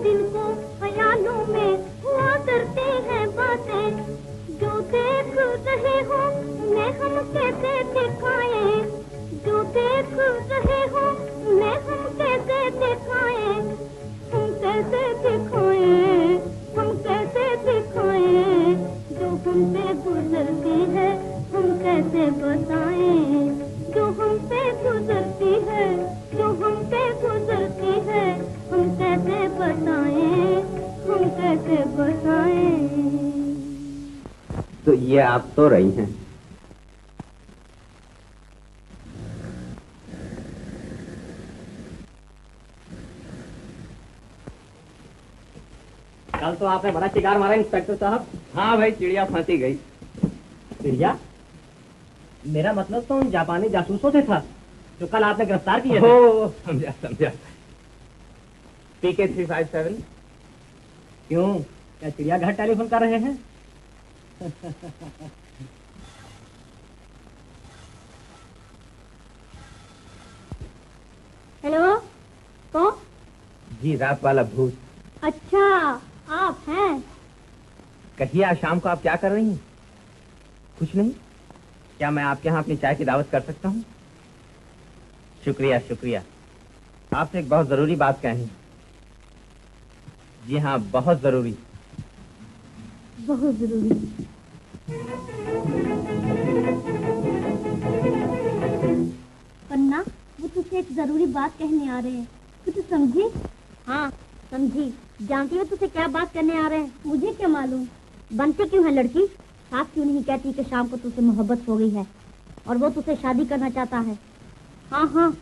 दिन को ख्यालों में हुआ करते हैं बातें जो कैसे दिखाएं, हम कैसे दिखाएं, जो हमसे गुजरती है हम कैसे बताएं, जो हमसे गुजरती है, जो हमसे गुजरती है, हम कैसे बताएं, हम कैसे बताएं। तो ये आप तो रही हैं। कल तो आपने बड़ा शिकार मारा इंस्पेक्टर साहब। हाँ भाई, चिड़िया फांसी गई। चिड़िया? मेरा मतलब तो उन जापानी जासूसों से था जो कल आपने गिरफ्तार किए थे। हो समझा समझा। PK 357। क्यों, क्या चिड़ियाघर टेलीफोन कर रहे हैं? हेलो, कौन? जी, रात वाला भूत। अच्छा, आप हैं? कहिए, आज शाम को आप क्या कर रही हैं? कुछ नहीं। क्या मैं आपके यहाँ अपनी चाय की दावत कर सकता हूँ? शुक्रिया शुक्रिया। आपसे एक बहुत जरूरी बात कहनी। जी हाँ, बहुत जरूरी। बहुत जरूरी। पन्ना, वो तुझसे एक जरूरी बात कहने आ रहे हैं, कुछ समझी? हाँ समझी। जानती हो तुझसे क्या बात करने आ रहे हैं? मुझे क्या मालूम। बनती क्यों है लड़की? साफ क्यों नहीं कहती कि शाम को तुझसे मोहब्बत हो गई है और वो तुझसे शादी करना चाहता है? हाँ हाँ,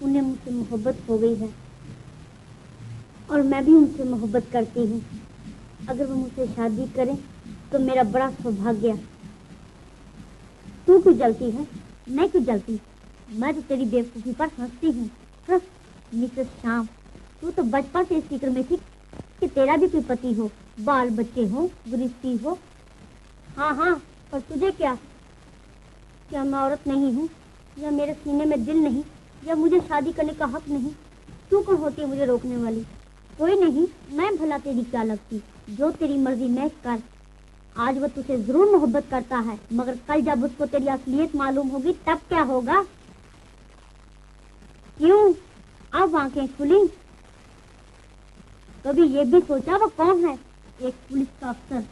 उन्हें मुझसे मोहब्बत हो गई है और मैं भी उनसे मोहब्बत करती हूँ। अगर वो मुझसे शादी करें तो मेरा बड़ा सौभाग्य। तू क्यों जलती है? मैं क्यों जलती? मैं तो तेरी बेवकूफी पर हंसती हूँ। मिसेस श्याम, तू तो बचपन से इस फिक्र में थी कि तेरा भी कोई पति हो, बाल बच्चे हो, गृहस्थी हो। हाँ हाँ, पर तुझे क्या? क्या मैं औरत नहीं हूँ, या मेरे सीने में दिल नहीं, या मुझे शादी करने का हक नहीं? तू कौन होती है मुझे रोकने वाली? कोई नहीं, मैं भला तेरी क्या लगती? जो तेरी मर्जी मैं कर। आज वो तुझे जरूर मोहब्बत करता है, मगर कल जब उसको तेरी असलियत मालूम होगी तब क्या होगा? क्यों अब आंखें खुली? कभी ये भी सोचा वो कौन है? एक पुलिस का अफसर।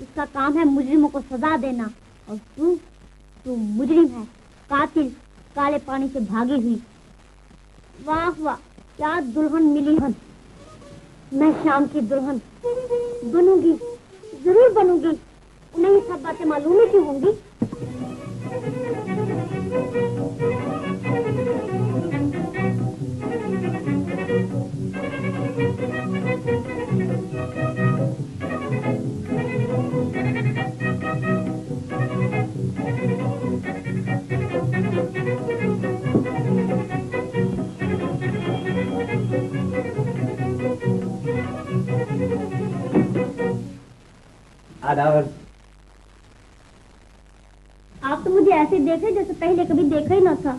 उसका काम है मुजरिमों को सजा देना, और तू मुजरिम है, कातिल, काले पानी से भागी हुई। वाह वाह, क्या दुल्हन मिली है। मैं शाम की दुल्हन बनूंगी, जरूर बनूंगी। उन्हें ये सब बातें मालूम ही क्यों होंगी? आदावर। आप तो मुझे ऐसे देखे जैसे पहले कभी देखा ही न था।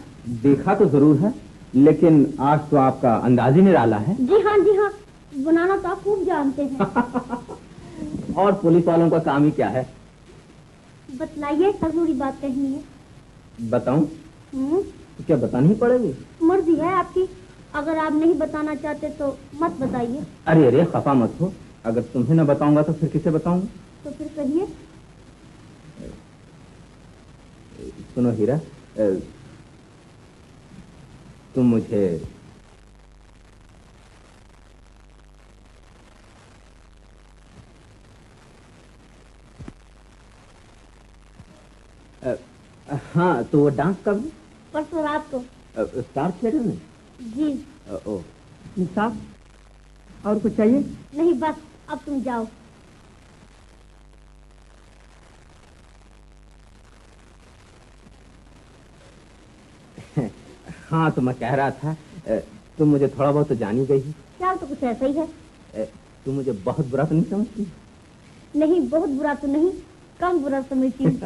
देखा तो जरूर है, लेकिन आज तो आपका अंदाज ही निराला है। जी हाँ, बनाना तो आप खूब जानते हैं। और पुलिस वालों का काम ही क्या है? बतलाइए, जरूरी बात कहनी है। बताऊं? तो क्या बतानी ही पड़ेगी? मर्जी है आपकी। अगर आप नहीं बताना चाहते तो मत बताइए। अरे अरे, खफा मत हो। अगर तुम्हें न बताऊंगा तो फिर किसे बताऊंगा? तो फिर कहिए। सुनो हीरा, तुम मुझे हाँ, तो वो डांस कब? परसों रात को स्टार थिएटर में। जी। ओ साहब, और कुछ चाहिए? नहीं, बस अब तुम जाओ। हाँ, तो मैं कह रहा था, तुम मुझे थोड़ा बहुत तो जानी गई। क्या तो कुछ ऐसा ही है। तुम मुझे बहुत बुरा तो नहीं समझती? नहीं, बहुत बुरा तो नहीं, कम बुरा समझती हूँ।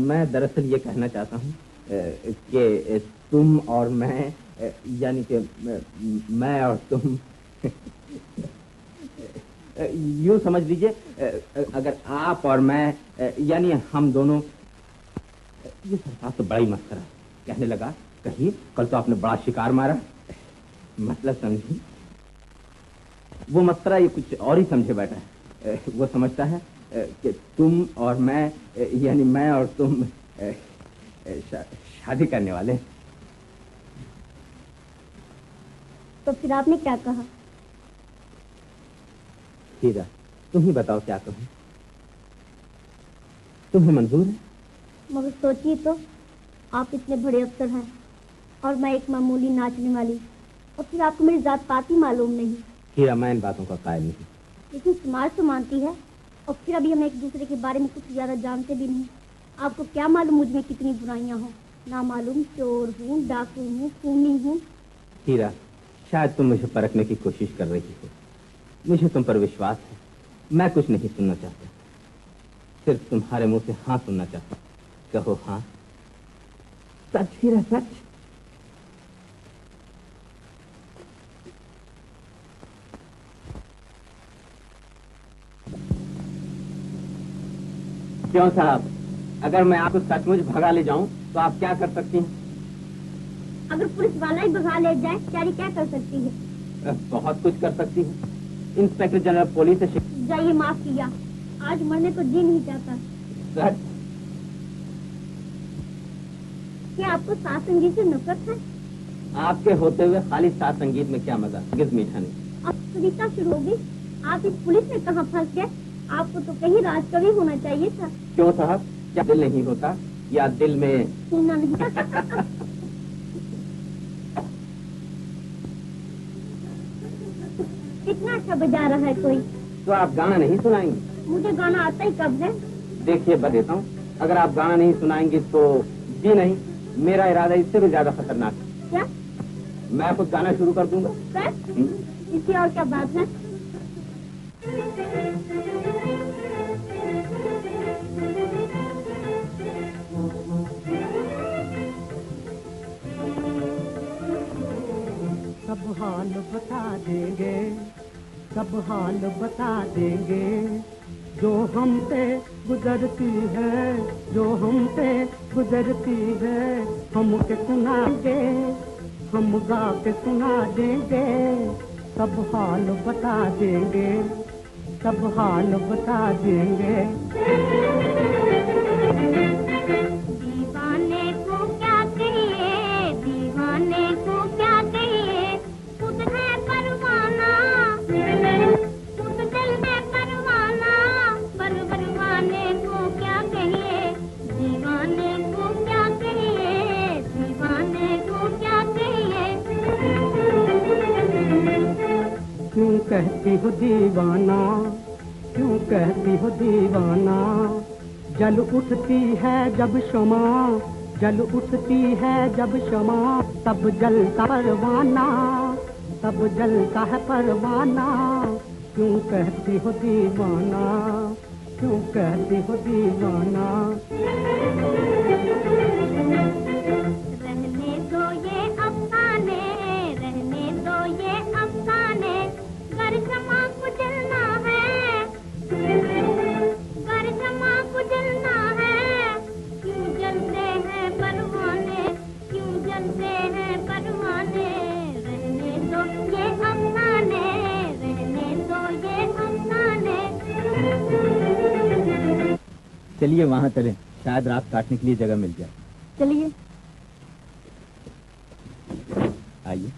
मैं दरअसल ये कहना चाहता हूँ कि तुम और मैं, यानी कि मैं और तुम, यूँ समझ लीजिए, अगर आप और मैं, यानी हम दोनों। ये सरकार तो बड़ा ही मस्करा कहने लगा। कहिए, कल तो आपने बड़ा शिकार मारा, मतलब समझी? वो मस्करा ये कुछ और ही समझे बैठा है। वो समझता है कि तुम और मैं, यानी मैं और तुम शादी करने वाले। तो फिर आपने क्या कहा? हीरा, तुम ही बताओ क्या कहूं। तुम्हें मंजूर है? मगर सोचिए तो, आप इतने बड़े अफसर हैं और मैं एक मामूली नाचने वाली, और फिर आपको मेरी जात पात ही मालूम नहीं। हीरा, मैं इन बातों का कायल नहीं। लेकिन समाज तो मानती है, और फिर अभी हम एक दूसरे के बारे में कुछ ज्यादा जानते भी नहीं। आपको क्या मालूम मुझ में कितनी बुराइयां हो। ना मालूम चोर हूँ, डाकू हूँ, खूनी हूँ। हीरा, शायद तुम मुझे परखने की कोशिश कर रही हो। मुझे तुम पर विश्वास है। मैं कुछ नहीं सुनना चाहता, सिर्फ तुम्हारे मुंह से हाँ सुनना चाहता। कहो हाँ। सच हीरा, सच। क्यों साहब, अगर मैं आपको सचमुच भगा ले जाऊं तो आप क्या कर सकती हैं? अगर पुलिस वाला ही भगा ले जाए, चारी क्या कर सकती है? बहुत कुछ कर सकती है। इंस्पेक्टर जनरल पुलिस से जाइए, माफ किया, आज मरने को जी नहीं चाहता। सच? क्या आपको सात संगीत से नफरत है? आपके होते हुए खाली सात संगीत में क्या मजा, किस मीठा नहीं। अब कविता शुरू होगी। आप इस पुलिस में कहाँ फंस गए? आपको तो कहीं राजकवि होना चाहिए था। क्यों साहब, क्या दिल नहीं होता, या दिल में सुनना नहीं? कितना अच्छा बजा रहा है कोई। तो आप गाना नहीं सुनाएंगे? मुझे गाना आता ही कब है? देखिए बता देता हूँ, अगर आप गाना नहीं सुनाएंगे तो जी नहीं, मेरा इरादा इससे भी ज्यादा खतरनाक है। क्या? मैं खुद गाना शुरू कर दूंगा। सर, इससे और क्या बात है? सब हाल बता देंगे, सब हाल बता देंगे, जो हम पे गुजरती है, जो हम पे गुजरती है, हम के सुनाएंगे, हम गा के सुना देंगे। सब हाल बता देंगे, सब हाल बता देंगे। दीवाने को क्या कहिए, दीवाने को क्या कहिए, खुद है परवाना, खुद दिल है परवाना, परवाने को क्या कहिए, दीवाने को क्या कहिए, दीवाने को क्या कहिए। क्यों कहती हो दीवाना, क्यों कहती हो दीवाना, जल उठती है जब शमा, जल उठती है जब शमा, तब जलता परवाना, तब जलता है परवाना। क्यों कहती हो दीवाना, क्यों कहती हो दीवाना। रहने दो ये अफसाने, रहने दो ये अफसाने, घर क्षमा कुचलना है, घर क्षमा कुचलना है। क्यों जलते हैं परवाने, क्यों जलते हैं परवाने। रहने दो ये अफसाने, रहने दो ये अफसाने। चलिए वहाँ चलें, शायद रात काटने के लिए जगह मिल जाए। चलिए। आइए।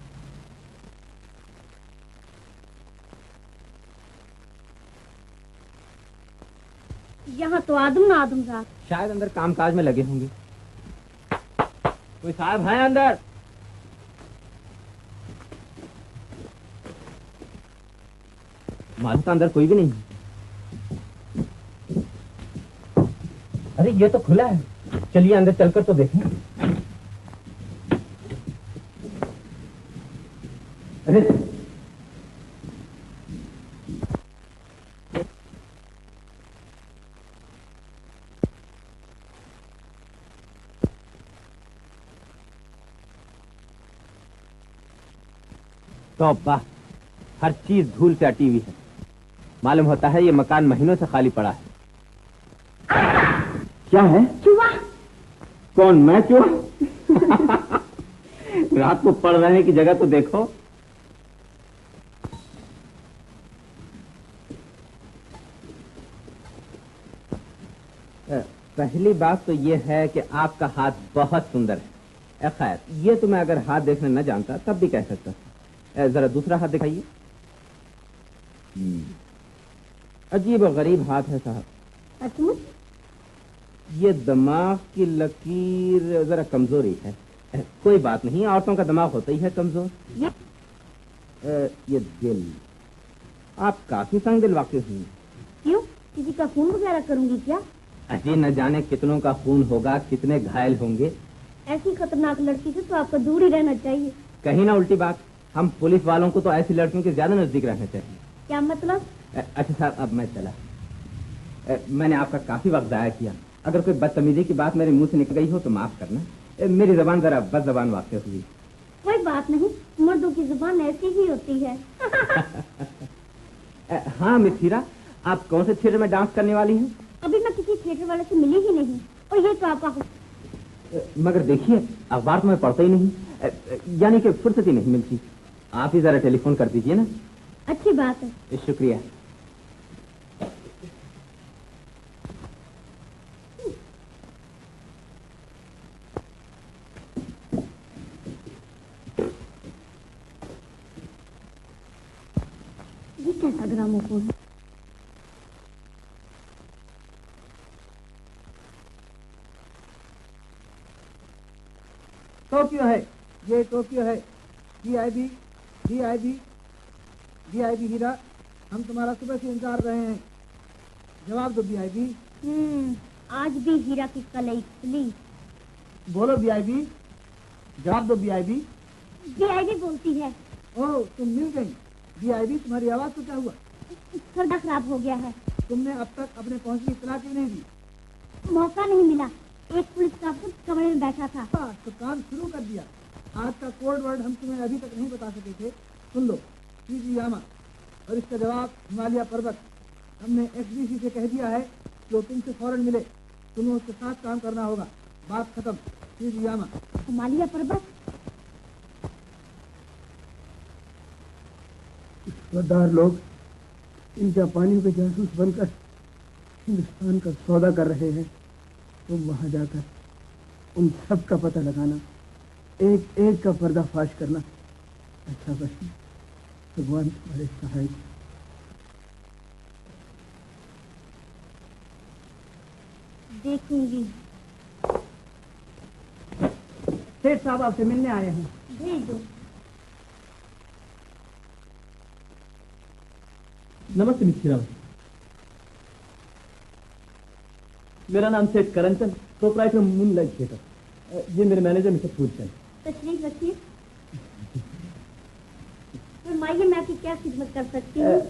यहाँ तो आदम ना आदम रात। शायद अंदर कामकाज में लगे होंगे। कोई साहब हैं अंदर? मालूम का अंदर कोई भी नहीं। अरे ये तो खुला है, चलिए अंदर चलकर तो देखें। अरे तौबा, हर चीज धूल से अटी हुई है। मालूम होता है ये मकान महीनों से खाली पड़ा है। क्या है? चूहा। कौन, मैं चूहा? रात को पड़ रहने की जगह तो देखो। पहली बात तो ये है कि आपका हाथ बहुत सुंदर है। खैर, ये तो मैं अगर हाथ देखना न जानता तब भी कह सकता था। जरा दूसरा हाथ दिखाइए। अजीब और गरीब हाथ है साहब। सचमुच? ये दिमाग की लकीर जरा कमजोरी है। कोई बात नहीं, औरतों का दिमाग होता ही है कमजोर। ये दिल, आप काफी तंग दिल वाकई हुई। क्यों? किसी का खून वगैरह करूंगी क्या? अजी न जाने कितनों का खून होगा, कितने घायल होंगे। ऐसी खतरनाक लड़की से तो आपको दूर ही रहना चाहिए। कहीं ना उल्टी बात, हम पुलिस वालों को तो ऐसी लड़कियों के ज्यादा नजदीक रहना चाहिए। क्या मतलब? अच्छा साहब, अब मैं चला। मैंने आपका काफी वक्त जाया किया। अगर कोई बदतमीजी की बात मेरे मुंह से निकल गई हो तो माफ करना। मेरी जबान जरा बद जबान वाक़ई हुई। कोई बात नहीं, मर्दों की जुबान ऐसी ही होती है। हाँ मिथिरा, आप कौन से थिएटर में डांस करने वाली हैं? अभी मैं किसी थिएटर वाले से मिली ही नहीं, और ये तो आपका मगर देखिए, अखबार तो मैं पढ़ता ही नहीं, यानी कि फुर्सत ही नहीं मिलती। आप ही जरा टेलीफोन कर दीजिए ना। अच्छी बात है। शुक्रिया। ये कैसा ग्रामोफोन है? टोक्यो है, ये टोक्यो है। वीआईपी हीरा, हम तुम्हारा सुबह से इंतजार रहे हैं। जवाब दो वीआईपी। आज भी हीरा की कलई खुली। बोलो वीआईपी, जवाब दो वीआईपी। वीआईपी बोलती है। ओह, तुम मिल गई। वीआईपी, तुम्हारी आवाज को क्या हुआ? सर्दा खराब हो गया है। तुमने अब तक अपने पहुंचने की इत्तला क्यों नहीं दी? मौका नहीं मिला। एक पुलिस का कमरे में बैठा था। तो काम शुरू कर दिया। आज का कोड वर्ड हम तुम्हें अभी तक नहीं बता सके थे। सुन लो, यामा, और इसका जवाब हिमालय पर्वत। हमने एक्सबीसी से कह दिया है कि वो तुमसे फौरन मिले। तुम्हें उसके साथ काम करना होगा। बात खत्म। यामा। हिमालय पर्वत? गद्दार लोग इन जापानियों के जासूस बनकर हिंदुस्तान का सौदा कर रहे हैं। तुम वहां जाकर उन सब का पता लगाना, एक एक का पर्दाफाश करना। अच्छा बच्ची, भगवान तुम्हारे सहायक। देखूंगी। सेठ साहब आपसे मिलने आए हैं। भेज दो। नमस्ते मिथिरा, मेरा नाम सेठ करमचंद, प्रोप्राइटर मूनलाइट थिएटर। ये मेरे मैनेजर मिस्टर फूलचंद। तशरीफ रखिए। फरमाइए, मैं आपकी क्या खिदमत कर सकती हूँ?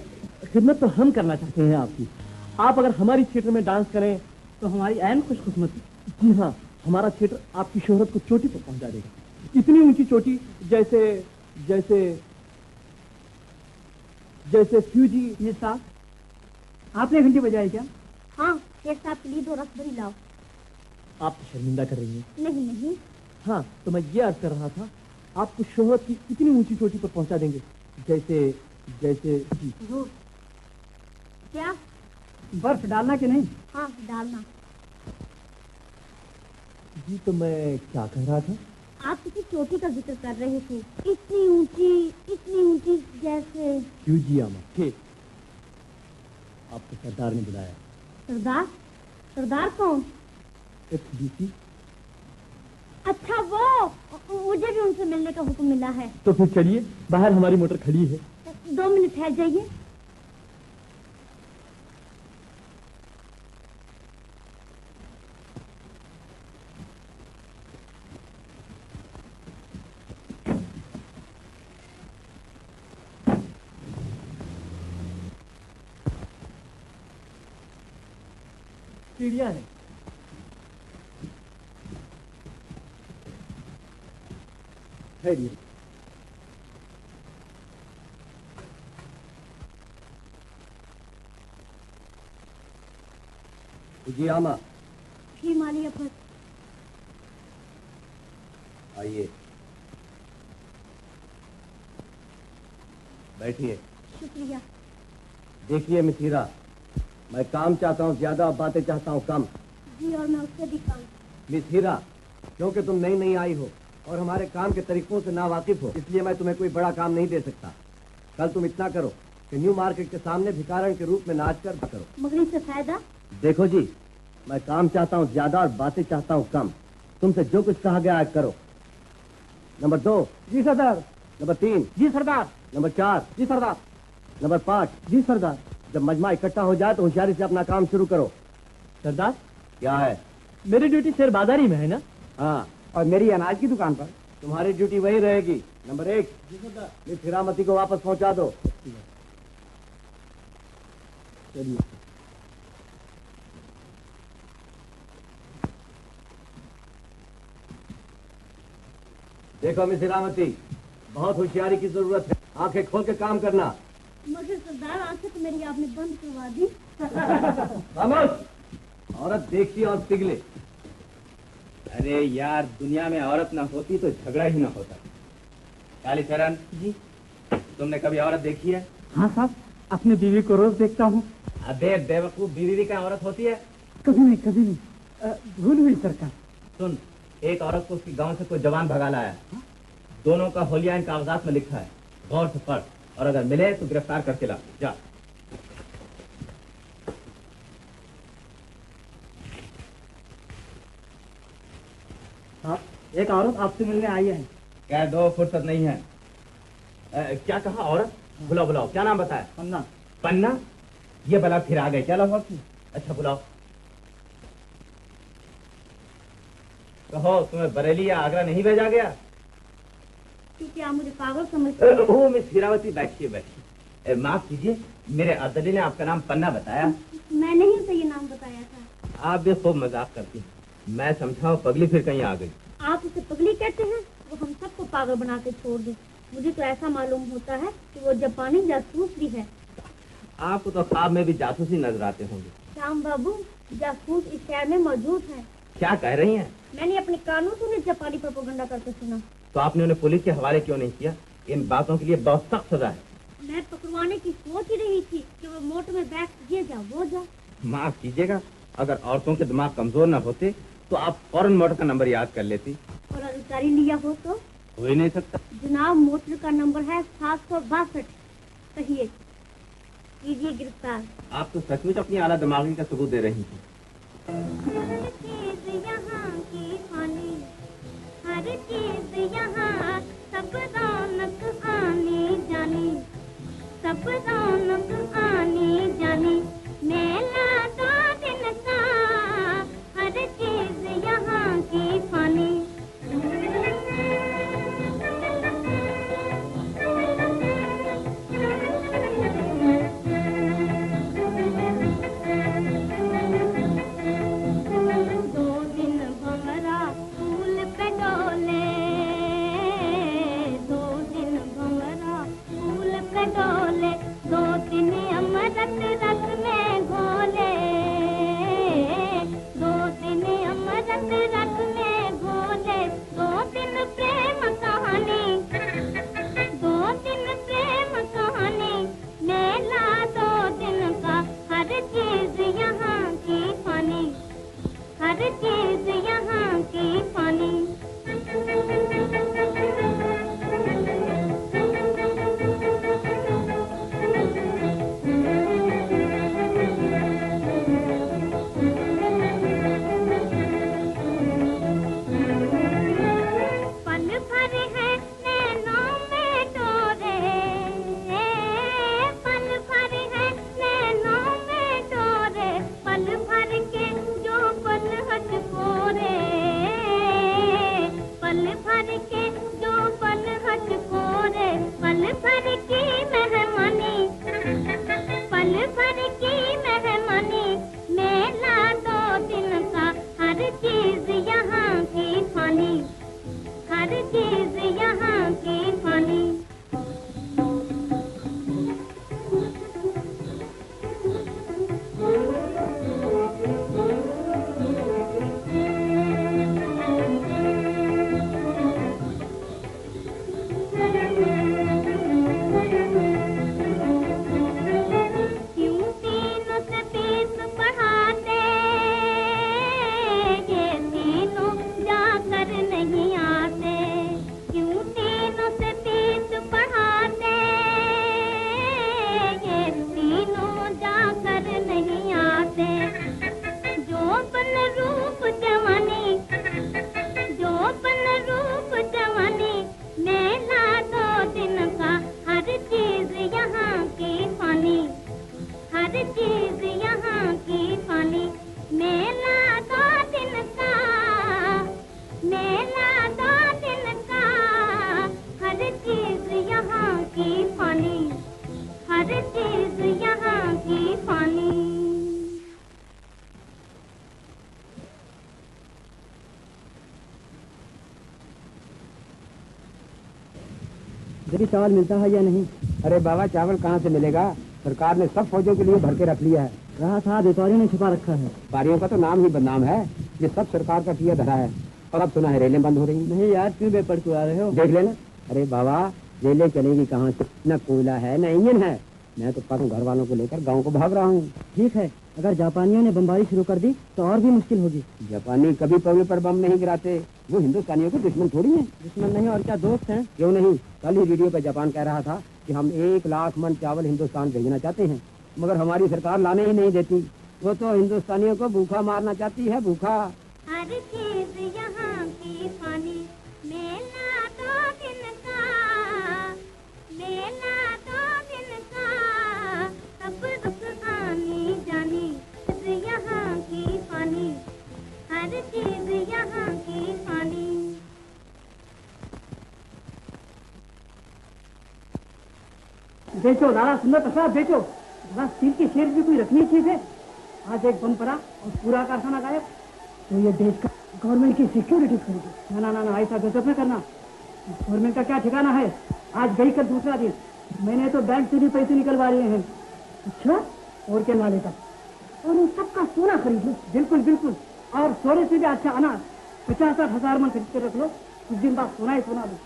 खिदमत तो हम करना चाहते हैं आपकी। आप अगर हमारी थिएटर में डांस करें तो हमारी ऐन खुशकिस्मती। जी हाँ, हमारा थिएटर आपकी शोहरत को चोटी पर पहुंचा देगा। इतनी ऊंची चोटी जैसे जैसे जैसे फ्यूजी। ये साहब, आपने घंटी बजाई क्या? हाँ, शेख साहब के लिए 2 रसभरी लाओ। आप तो शर्मिंदा कर रही हैं। नहीं नहीं, हाँ, तो मैं ये अर्ज कर रहा था, आपको शोहरत की इतनी ऊंची चोटी पर पहुंचा देंगे जैसे जैसे जी। जरूर। क्या? बर्फ डालना कि नहीं? हाँ, डालना। जी, तो मैं क्या कह रहा था? आप किसी चोटी का जिक्र कर रहे थे। इतनी ऊंची जैसे फ्यूजियामा। ठीक, आपको सरदार ने बुलाया। सरदार? सरदार कौन? एक्सबीसी। अच्छा, वो मुझे भी उनसे मिलने का हुक्म मिला है। तो फिर चलिए, बाहर हमारी मोटर खड़ी है। 2 मिनट ठहर जाइए। सीढ़ियां हैं। ठहरिए। जी आमा, हिमालय पर। आइए बैठिए। शुक्रिया। देखिए मिथिरा, मैं काम चाहता हूँ ज्यादा, बातें चाहता हूँ कम। जी और मैं उससे भी कम। मिस हीरा, क्योंकि तुम नई नई आई हो और हमारे काम के तरीकों से नावाकिफ हो, इसलिए मैं तुम्हें कोई बड़ा काम नहीं दे सकता। कल तुम इतना करो कि न्यू मार्केट के सामने भिखारण के रूप में नाच कर करो। मगर इससे फायदा? देखो जी, मैं काम चाहता हूँ ज्यादा और बातें चाहता हूँ कम। तुमसे जो कुछ कहा गया आज करो। नंबर 2। जी सरदार। नंबर 3। जी सरदार। नंबर 4। जी सरदार। नंबर 5। जी सरदार। जब मजमा इकट्ठा हो जाए तो होशियारी से अपना काम शुरू करो। सरदार, क्या है? मेरी ड्यूटी शेर बाजारी में है ना? हाँ, और मेरी अनाज की दुकान पर। तुम्हारी ड्यूटी वही रहेगी। नंबर 1, मिस हीरामती को वापस पहुंचा दो। चलिए। देखो मिस हीरामती, बहुत होशियारी की जरूरत है। आंखें खोल के काम करना। मगर सरदार, आंखें तो मेरी आपने बंद करवा दी। खामोश! औरत देखी और पिघले। अरे यार, दुनिया में औरत ना होती तो झगड़ा ही ना होता। कालीचरण जी। तुमने कभी औरत देखी है? हाँ साहब, अपनी बीवी को रोज देखता हूँ। अबे बेवकूफ, बीवी भी क्या औरत होती है? कभी नहीं भूल हुई सरकार। सुन, एक औरत को उसकी गांव से कोई जवान भगा लाया। दोनों का होलिया इन कागजात में लिखा है, गौर से पढ़ और अगर मिले तो गिरफ्तार करके ला। जा। साहब, एक औरत आपसे मिलने आई है। कह दो, फुर्सत नहीं है। क्या कहा औरत? बुलाओ बुलाओ। क्या नाम बताया? पन्ना। पन्ना? ये बला फिर आ गए क्या? लगा की? अच्छा बुलाओ। कहो, तुम्हें बरेली या आगरा नहीं भेजा गया? क्योंकि आप मुझे पागल समझते हैं। ओ मिस हीरावती, बैठिए बैठिए। माफ कीजिए, मेरे अदली ने आपका नाम पन्ना बताया। मैंने ही तो ये नाम बताया था। आप भी खूब मजाक करती हैं। मैं समझा वो पगली फिर कहीं आ गई। आप उसे पगली कहते हैं? वो हम सबको पागल बना के छोड़ दे। मुझे तो ऐसा मालूम होता है कि वो जापानी जासूस भी है। आपको तो ख्वाब में भी जासूसी नजर आते होंगे। श्याम बाबू, जासूस इस शहर में मौजूद है। क्या कह रही हैं? मैंने अपने कानों से उन्हें जापानी प्रोपेगेंडा करते सुना। तो आपने उन्हें पुलिस के हवाले क्यों नहीं किया? इन बातों के लिए बहुत सख्त सजा है। मैं पकड़वाने की सोच ही रही थी कि वो मोट में बैठ ये जा वो जा। माफ कीजिएगा, अगर औरतों के दिमाग कमजोर न होते तो आप फौरन मोटर का नंबर याद कर लेती। और अधिकारी लिया हो तो? हो ही नहीं सकता। जनाब, मोटर का नंबर है 762। कहिए, कीजिए गिरफ्तार। आप तो सचमुच अपनी आला दिमागी का सबूत दे रही थी। हर चीज यहाँ की फानी, हर चीज यहाँ, सब रौनक आनी जानी, सब रौनक आनी जानी, मेला 2 दिन का, हर चीज यहाँ की फानी। की चावल मिलता है या नहीं? अरे बाबा, चावल कहाँ से मिलेगा? सरकार ने सब फौजों के लिए भर के रख लिया है। रहा था व्यापारियों ने छुपा रखा है। व्यापारियों का तो नाम ही बदनाम है। ये सब सरकार का किया धरा है। और अब सुना है रेलें बंद हो रही हैं। नहीं यार, क्यों बेपड़ आ रहे हो? देख लेना। अरे बाबा, रेलें चलेगी कहाँ से? न कोयला है न इंजन है। मैं तो पता घर वालों को लेकर गाँव को भाग रहा हूँ। ठीक है, अगर जापानियों ने बमबारी शुरू कर दी तो और भी मुश्किल होगी। जापानी कभी पगले पर बम नहीं गिराते। वो हिंदुस्तानियों के दुश्मन थोड़ी है। दुश्मन नहीं और क्या दोस्त हैं? क्यों नहीं, कल ही रेडियो पे जापान कह रहा था कि हम 1 लाख मन चावल हिंदुस्तान भेजना चाहते हैं, मगर हमारी सरकार लाने ही नहीं देती। वो तो हिंदुस्तानियों को भूखा मारना चाहती है, भूखा। हर चीज यहाँ की पानी, मेला 2 दिन का, मेला 2 दिन का, सब दुख आनी जानी, यहाँ की पानी, हर चीज यहाँ की पानी। बेचो दादा, सुंदर प्रसाद बेचो। दादा, स्टील की शेर भी कोई रखनी चीज है। आज एक बम पड़ा और पूरा कारखाना गायब। तो ये देश का गवर्नमेंट की सिक्योरिटी करेगी। ना ना ना, ऐसा गजब में करना। गवर्नमेंट का क्या ठिकाना है? आज गई कल दूसरा दिन। मैंने तो बैंक से भी पैसे निकलवा लिए हैं। अच्छा, और क्या ला लेता? और उन सबका सोना खरीद लो। बिल्कुल बिल्कुल, और सोने से भी अच्छा अनाज 50,000 मन खरीद कर रख लो। कुछ दिन बाद सोना ही सोना दो।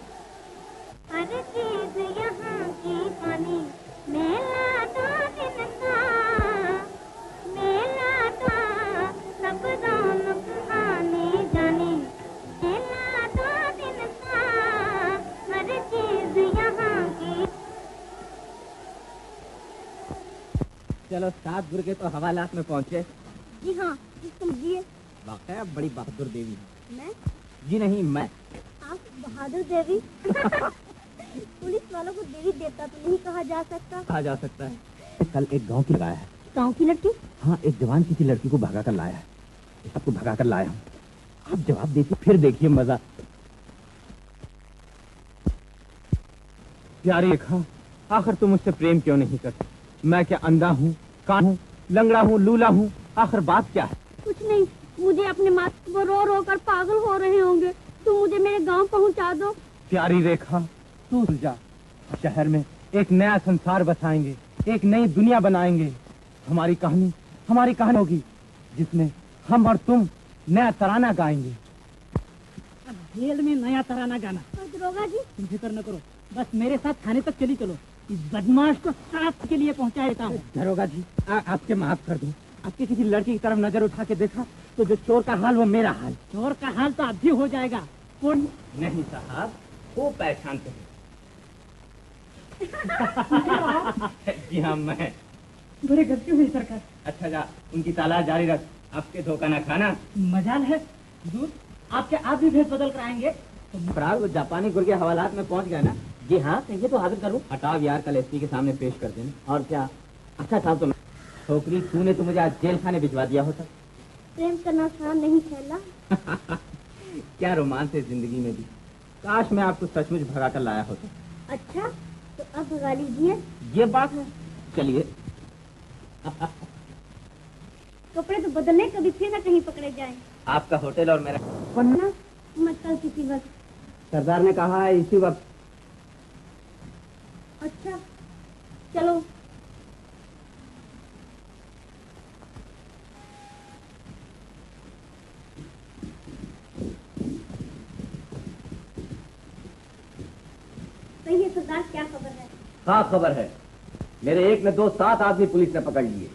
हर चीज यहाँ की पानी, मेला 2 दिन का, मेला का, सब रौनक आने जाने, मेला 2 दिन का, हर चीज यहाँ की। चलो 7 गुरु के तो हवालात में पहुँचे। जी हाँ, समझिए। वाकई बड़ी बहादुर देवी। मैं? जी नहीं, मैं। आप बहादुर देवी? पुलिस वालों को देवी देवता तो नहीं कहा जा सकता। कहा जा सकता है। कल एक गांव की लगाया है। गाँव की लड़की? हाँ, एक जवान किसी लड़की को भगा कर लाया है। सबको भगा कर लाया हूँ। आप जवाब देखिए, फिर देखिए मजा। प्यारी रेखा, आखिर तुम मुझसे प्रेम क्यों नहीं करती? मैं क्या अंधा हूँ, कान हूँ, लंगड़ा हूँ, लूला हूँ? आखिर बात क्या है? कुछ नहीं, मुझे अपने माता को रो रो कर पागल हो रहे होंगे। तुम मुझे मेरे गांव पहुंचा दो। प्यारी रेखा, तू जा। शहर में एक नया संसार बसाएंगे, एक नई दुनिया बनाएंगे। हमारी कहानी होगी जिसमें हम और तुम नया तराना गाएंगे। अब जेल में नया तराना गाना। दरोगा जी, तुम फिक्र न करो, बस मेरे साथ थाने तक चली चलो। इस बदमाश को साथ के लिए पहुंचा देता हूँ। दरोगा जी, आपके माफ कर दो। आपके किसी लड़की की तरफ नजर उठा के देखा तो जो चोर का हाल वो मेरा हाल। चोर का हाल तो अब भी हो जाएगा। कौन? नहीं साहब, वो पहचानते हैं। जी हाँ, मैं। बड़ी गलती हुई सरकार। अच्छा जा, उनकी ताला जारी रख। आपके धोखा न खाना। मजाल है दूध, आपके आप भी भेस बदल कर आएंगे। फरार वो जापानी गुर के हवालात में पहुंच गए ना? जी हाँ, कहिए तो हाजिर करूं। हटाओ यार, कल एसपी के सामने पेश कर देना। और क्या? अच्छा साहब, तो छोकरी तूने तो मुझे आज जेल खाने भिजवा दिया होता। प्रेम करना आसान नहीं खेला। क्या रोमांस है जिंदगी में भी। काश मैं आपको सचमुच भगा कर लाया होता। अच्छा, तो अब भगा लीजिए। ये बात है, चलिए। कपड़े तो बदलने, कभी फिर न कहीं पकड़े जाएं। आपका होटल और मेरा वरना मत कल किसी वक्त। सरदार ने कहा है इसी वक्त। अच्छा, चलो। सही है सरदार, क्या खबर है? हाँ खबर है। मेरे 1 न 2 7 आदमी पुलिस ने पकड़ लिए।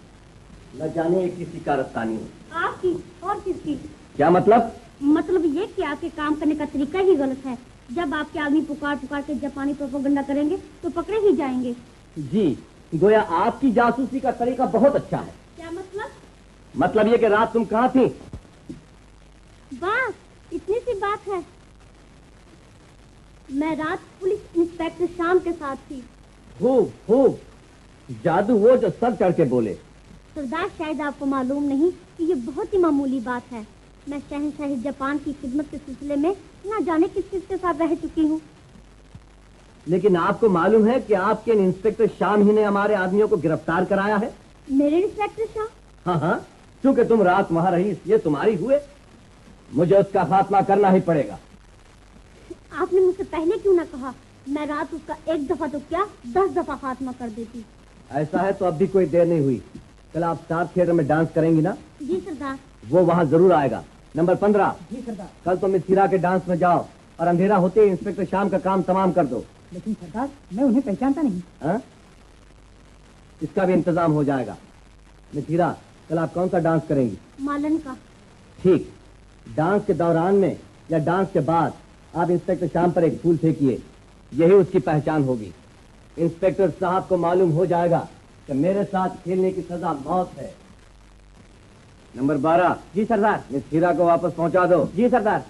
न जाने ये किसी कारस्तानी हो। आपकी और किसकी? क्या मतलब? मतलब ये कि आपके काम करने का तरीका ही गलत है। जब आपके आदमी पुकार पुकार के जापानी प्रोपेगेंडा करेंगे तो पकड़े ही जाएंगे। जी, गोया आपकी जासूसी का तरीका बहुत अच्छा है। क्या मतलब? मतलब ये कि रात तुम कहाँ थी? बस इतनी सी बात है। मैं रात पुलिस इंस्पेक्टर शाम के साथ थी। खूब खूब, जादू वो जो सर चढ़ के बोले। सरदार, शायद आपको मालूम नहीं कि ये बहुत ही मामूली बात है। मैं शहंशाही जापान की खिदमत के सिलसिले में न जाने किस के साथ रह चुकी हूँ। लेकिन आपको मालूम है कि आपके इंस्पेक्टर शाम ही ने हमारे आदमियों को गिरफ्तार कराया है। मेरे इंस्पेक्टर शाम? हाँ हाँ, क्योंकि तुम रात वहां रही इसलिए तुम्हारी हुए। मुझे उसका खात्मा करना ही पड़ेगा। आपने मुझसे पहले क्यों ना कहा? मैं रात उसका एक दफा तो क्या 10 दफा खात्मा कर देती। ऐसा है तो अब भी कोई देर नहीं हुई। कल आप स्टार थिएटर में डांस करेंगी ना? जी सरदार। वो वहाँ जरूर आएगा। नंबर 15। जी सरदार। कल तुम मिस हीरा के डांस में जाओ और अंधेरा होते ही इंस्पेक्टर शाम का काम तमाम कर दो। लेकिन सरदार मैं उन्हें पहचानता नहीं। हाँ? इसका भी इंतजाम हो जाएगा। मिस हीरा, कल आप कौन सा डांस करेंगी? मालन का। ठीक। डांस के दौरान में या डांस के बाद आप इंस्पेक्टर शाम पर एक फूल फेंकिए, यही उसकी पहचान होगी। इंस्पेक्टर साहब को मालूम हो जाएगा कि मेरे साथ खेलने की सजा मौत है। नंबर 12। जी सरदार। मिस हीरा को वापस पहुंचा दो। जी सरदार।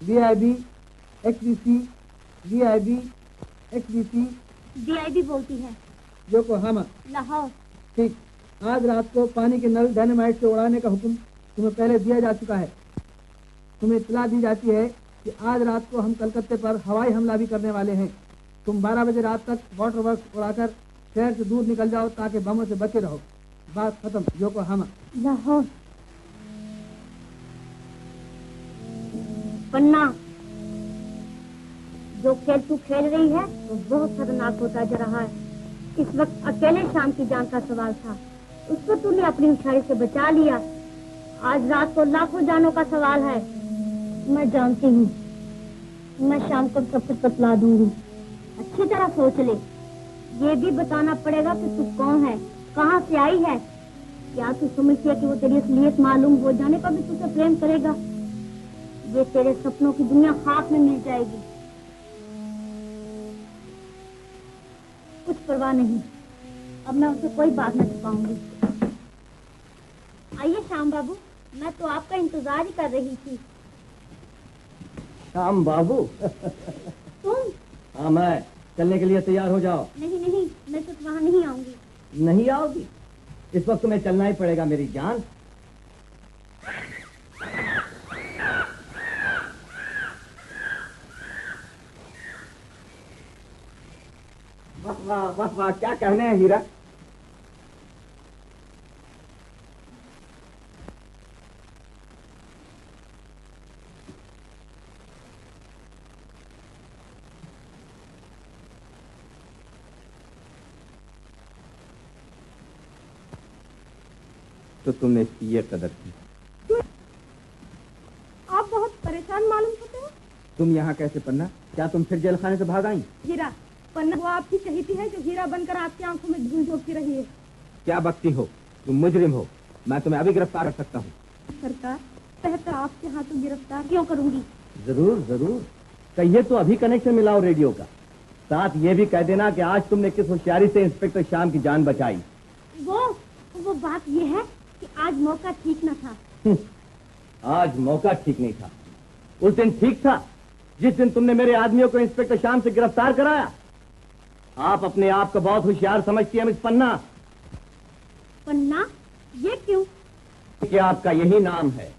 VIB, XBC, VIB, XBC, DIB बोलती है। योकोहामा। लाहौर। ठीक। आज रात को पानी के नल डायनामाइट से उड़ाने का हुक्म तुम्हें पहले दिया जा चुका है। तुम्हें इत्तला दी जाती है कि आज रात को हम कलकत्ते पर हवाई हमला भी करने वाले हैं। तुम 12 बजे रात तक वाटर वर्क्स उड़ाकर शहर से दूर निकल जाओ ताकि बमों से बचे रहो। बात खत्म। योकोहामा। लाहौर। पन्ना, जो खेल तू खेल रही है वो बहुत खतरनाक होता जा रहा है। इस वक्त अकेले शाम की जान का सवाल था, उसको तूने अपनी होशियारी से बचा लिया। आज रात को लाखों जानों का सवाल है। मैं जानती हूँ, मैं शाम को सब कुछ बतला दूंगी। अच्छी तरह सोच ले। ये भी बताना पड़ेगा कि तू कौन है, कहाँ से आई है। क्या तू समझती है कि वो तेरी असलियत मालूम हो जाने पर भी तुझसे प्रेम करेगा? ये तेरे सपनों की दुनिया खाक में मिल जाएगी। कुछ परवाह नहीं, अब मैं उसे कोई बात न छुपाऊंगी। आइए श्याम बाबू, मैं तो आपका इंतजार ही कर रही थी। श्याम बाबू तुम? हाँ, मैं चलने के लिए तैयार हो जाओ। नहीं नहीं, मैं तो वहाँ नहीं आऊंगी। नहीं आओगी? इस वक्त तुम्हें चलना ही पड़ेगा मेरी जान। वाह वाह वाह वाह, क्या कहने हैं हीरा। तो तुमने इसकी ये कदर की। आप बहुत परेशान मालूम होते हो। तुम यहाँ कैसे पन्ना? क्या तुम फिर जेल खाने से भाग आई? हीरा, पन्ना वो आपकी चहेती है जो हीरा बनकर आपकी आंखों में धूल झोंकती रही है। क्या बकती हो? तुम मुजरिम हो। मैं तुम्हें अभी गिरफ्तार कर सकता हूँ। सरकार, बेहतर आपके हाथों गिरफ्तार क्यों करूंगी? जरूर जरूर, कहिए तो अभी कनेक्शन मिलाओ रेडियो का। साथ ये भी कह देना कि आज तुमने किस होशियारी से इंस्पेक्टर श्याम की जान बचाई। वो बात ये है कि आज मौका ठीक न था। आज मौका ठीक नहीं था। उस दिन ठीक था जिस दिन तुमने मेरे आदमियों को इंस्पेक्टर श्याम से गिरफ्तार कराया। आप अपने आप को बहुत होशियार समझती हैं मिस पन्ना। पन्ना? ये क्यों? कि आपका यही नाम है।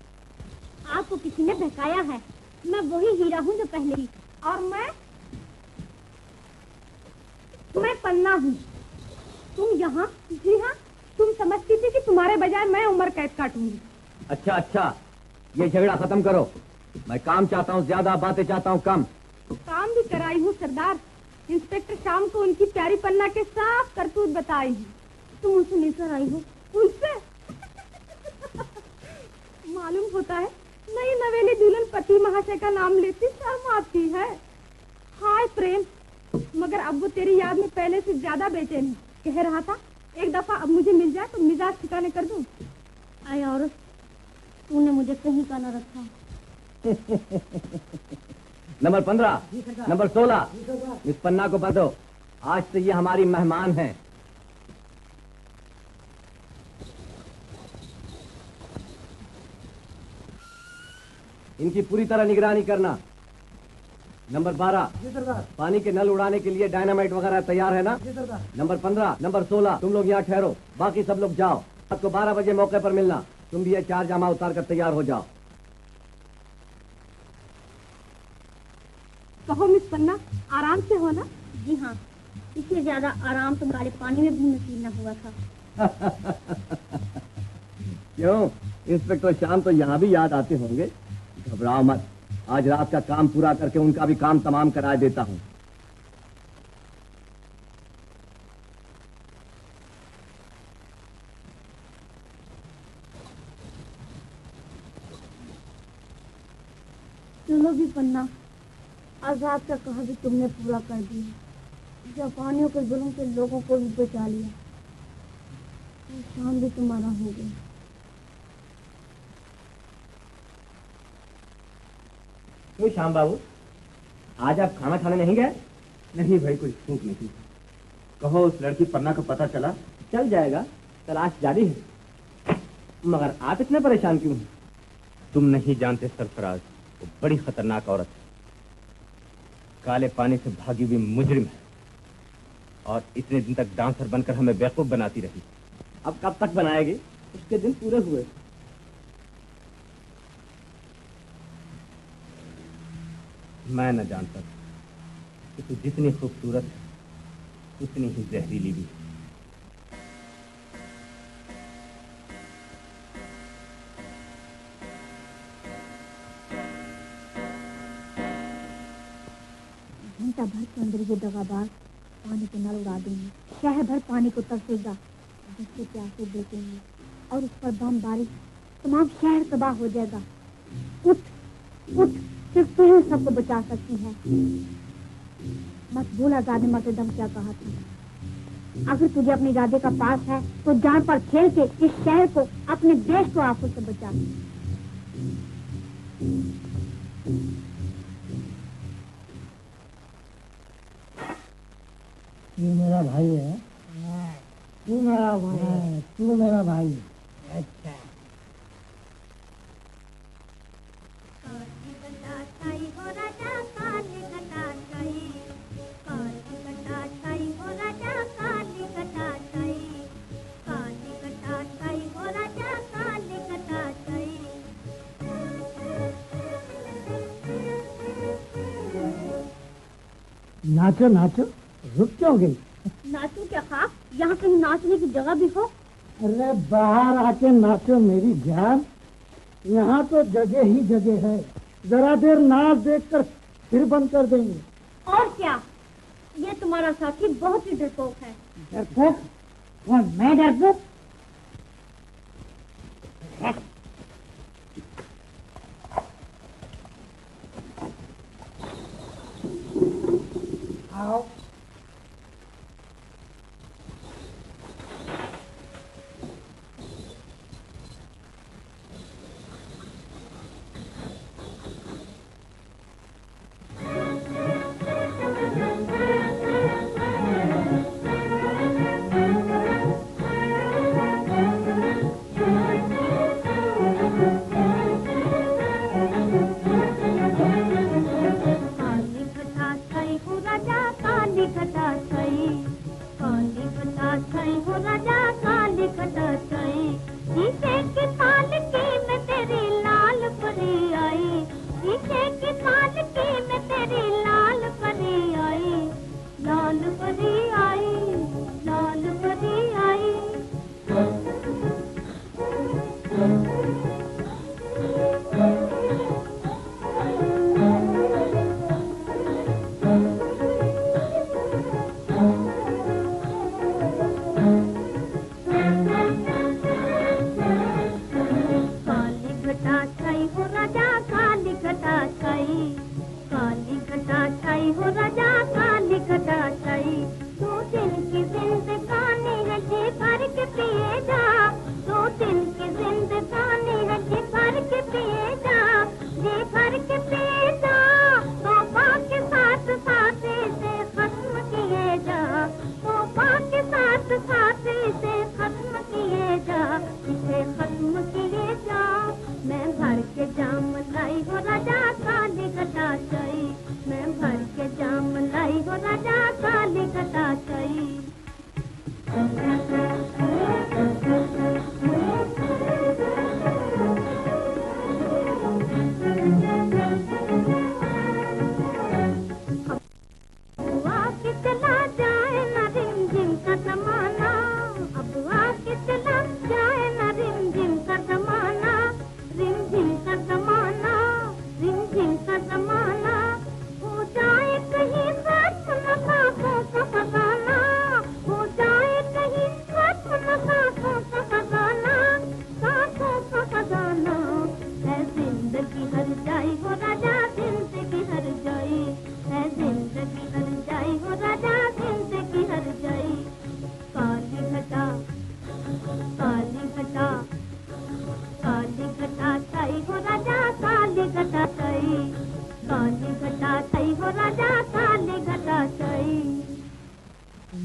आपको किसी ने बहकाया है। मैं वही हीरा हूँ जो पहले ही। और मैं पन्ना हूँ। तुम यहाँ? जी हाँ, तुम समझती थी कि तुम्हारे बजाय मैं उम्र कैद काटूंगी। अच्छा अच्छा, ये झगड़ा खत्म करो। मैं काम चाहता हूँ ज्यादा, बातें चाहता हूँ कम। काम भी कराई हूँ सरदार। इंस्पेक्टर शाम को उनकी प्यारी पन्ना के साफ करतूत बताई हूँ। तुम उनसे लेकर आई हो? उनसे? मालूम होता है नई नवेली दुल्हन पति महाशय का नाम लेती शर्म आती है। हाय प्रेम, मगर अब वो तेरी याद में पहले से ज्यादा बेचैन है। कह रहा था एक दफा अब मुझे मिल जाए तो मिजाज ठिकाने कर दूं। अरे औरत, तूने मुझे कहीं का न रखा। नंबर 15, नंबर 16, मिस पन्ना को बता, आज से ये हमारी मेहमान हैं। इनकी पूरी तरह निगरानी करना। नंबर 12, पानी के नल उड़ाने के लिए डायनामाइट वगैरह तैयार है ना? नंबर 15, नंबर 16, तुम लोग यहाँ ठहरो, बाकी सब लोग जाओ। रात को 12 बजे मौके पर मिलना। तुम भी ये 4 जामा उतार कर तैयार हो जाओ। कहो मिस पन्ना, आराम से हो ना? जी हाँ, इससे ज्यादा आराम तो काले पानी में भी नसीब न हुआ था। क्यों, इंस्पेक्टर श्याम तो यहाँ भी याद आते होंगे। घबराओ मत, आज रात का काम पूरा करके उनका भी काम तमाम करा देता हूँ। चलो भी पन्ना, आज रात का कहा भी तुमने पूरा कर दिया। जापानियों के जुल्म से लोगों को भी बचा लिया। शाम भी तुम्हारा हो गया। क्यों श्याम बाबू, आज आप खाना खाने नहीं गए? नहीं भाई, कोई भूख नहीं। कहो उस लड़की पन्ना का पता चला? चल जाएगा, तलाश जारी है। मगर आप इतने परेशान क्यों हैं? तुम नहीं जानते सरफराज, वो बड़ी खतरनाक औरत है। काले पानी से भागी हुई मुजरिम है और इतने दिन तक डांसर बनकर हमें बेवकूफ बनाती रही। अब कब तक बनाएगी? उसके दिन पूरे हुए। मैं न जानता कि तू जितनी खूबसूरत है उतनी ही जहरीली भी। घंटा भर के अंदर ये दगाबाज पानी के नल उड़ा देंगे। शहर भर पानी को तरसेगा, जिससे प्यासे देखेंगे और उस पर बम बारिश तमाम शहर तबाह हो जाएगा। उठ उठ, सिर्फ तू ही सबको बचा सकती है। मत भूल आजाद मतदम क्या कहा था। अगर तुझे अपने इरादे का पास है तो जान पर खेल के इस शहर को, अपने देश को आफत से बचा। तू मेरा भाई है। तू मेरा भाई है। तू मेरा भाई है। अच्छा। नाचो नाचो, रुक क्यों गई? नाचू क्या खाक? यहाँ कहीं नाचने की जगह भी हो? अरे बाहर आके नाचो मेरी जान, यहाँ तो जगह ही जगह है। जरा देर नाच देखकर फिर बंद कर देंगे। और क्या, ये तुम्हारा साथी बहुत ही डरपोक है। डरपोक? कौन, मैं डरपोक? आओ।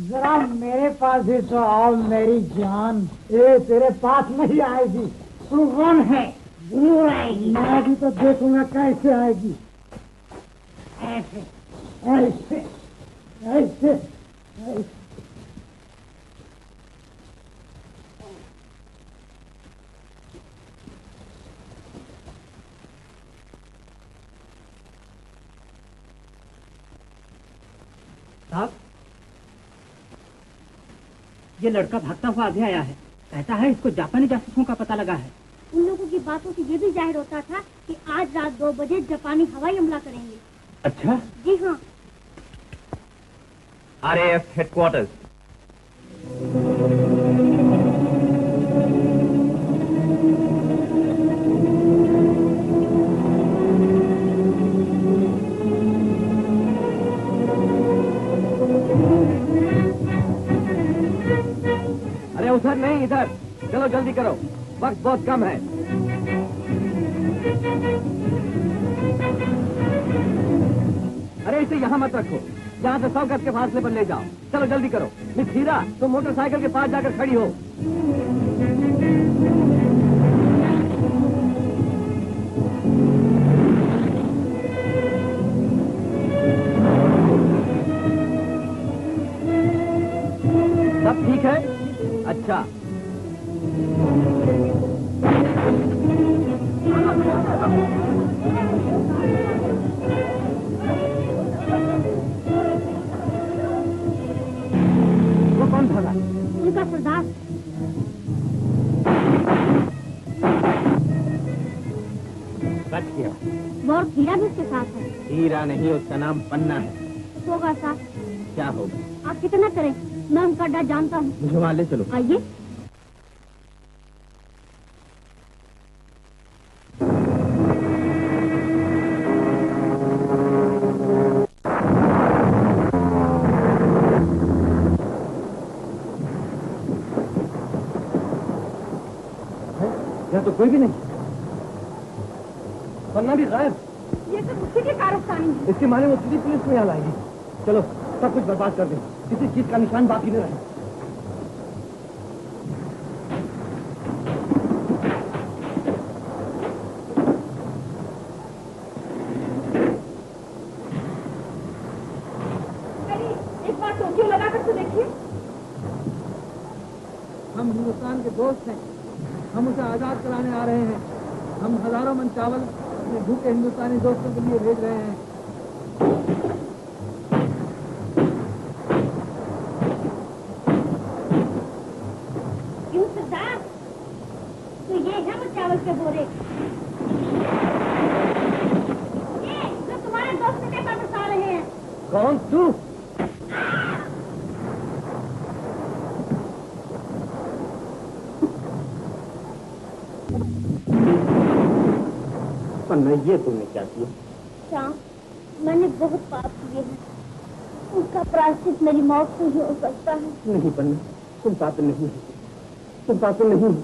जरा मेरे पास ही तो आओ मेरी जान। ये तेरे पास नहीं आएगी। तू कौन है? जरूर आएगी। मैं भी तो देखूंगा कैसे आएगी। ऐसे ऐसे ऐसे ऐसे। साहब, ये लड़का भागता हुआ आगे आया है। कहता है इसको जापानी जासूसों का पता लगा है। उन लोगों की बातों से ये भी जाहिर होता था कि आज रात 2 बजे जापानी हवाई हमला करेंगे। अच्छा? जी हाँ। RAF headquarters. चलो जल्दी करो, वक्त बहुत कम है। अरे इसे यहाँ मत रखो, यहाँ से 100 गज के फासले पर ले जाओ। चलो जल्दी करो। मिस हीरा, तुम मोटरसाइकिल के पास जाकर खड़ी हो। सब ठीक है? अच्छा। वो कौन भागा? उनका सरदार। बच गया। वो हीरा भी उसके साथ है। हीरा नहीं, उसका नाम पन्ना है। होगा साथ। क्या होगा? आप कितना करें, मैं उनका डर जानता हूँ। मुझे वहां ले चलो। आइए। यहाँ तो कोई भी नहीं, पन्ना भी गायब। ये तो उसी की कारस्तानी है। इसके माने वो सीधी पुलिस में यहाँ लाएगी। चलो सब कुछ बर्बाद कर दे, किसी चीज का निशान बाकी न रहे। एक बार टोपियों लगा कर तो देखिए। हम हिंदुस्तान के दोस्त हैं, हम उसे आजाद कराने आ रहे हैं। हम हजारों मन चावल अपने भूखे हिंदुस्तानी दोस्तों के लिए भेज रहे हैं। क्यों सरदार? तो ये है वो चावल के बोरे। ये जो तुम्हारे दोस्त के पास बता रहे हैं। कौन तू? पन्ना, ये तुमने क्या किया? श्याम, मैंने बहुत पाप किए हैं, उसका प्रायश्चित मेरी मौत से ही हो सकता है। नहीं पन्ना, तुम पाप नहीं, तुम पाप नहीं।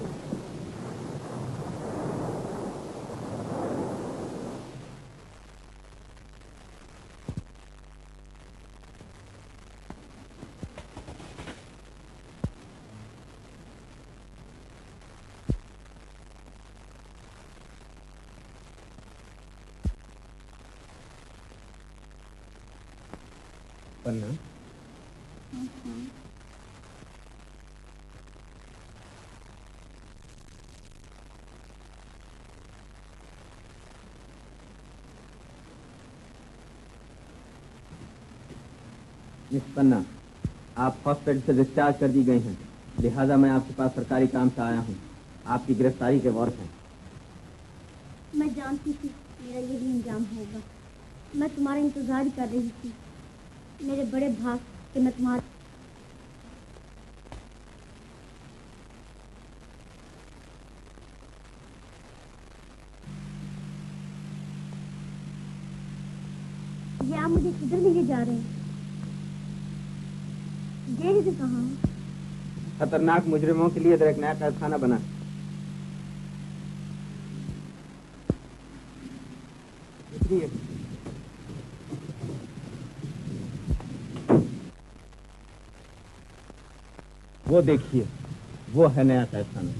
पन्ना, मिस पन्ना, आप हॉस्पिटल से डिस्चार्ज कर दी गई हैं, लिहाजा मैं आपके पास सरकारी काम से आया हूँ। आपकी गिरफ्तारी के वारंट हैं। मैं जानती थी मेरा यही इंजाम होगा। मैं तुम्हारा इंतजार कर रही थी। मेरे बड़े भाग कि मैं तुम्हारा ये आप मुझे किधर लेके जा रहे हैं? जेल से कहाँ? खतरनाक मुजरिमों के लिए इधर एक नया कैदखाना बना। उतरिए। वो देखिए, वो है नया कैदखाना।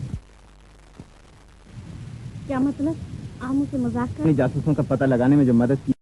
क्या मतलब? आप मुझसे मजाक कर? अपनी जासूसों का पता लगाने में जो मदद की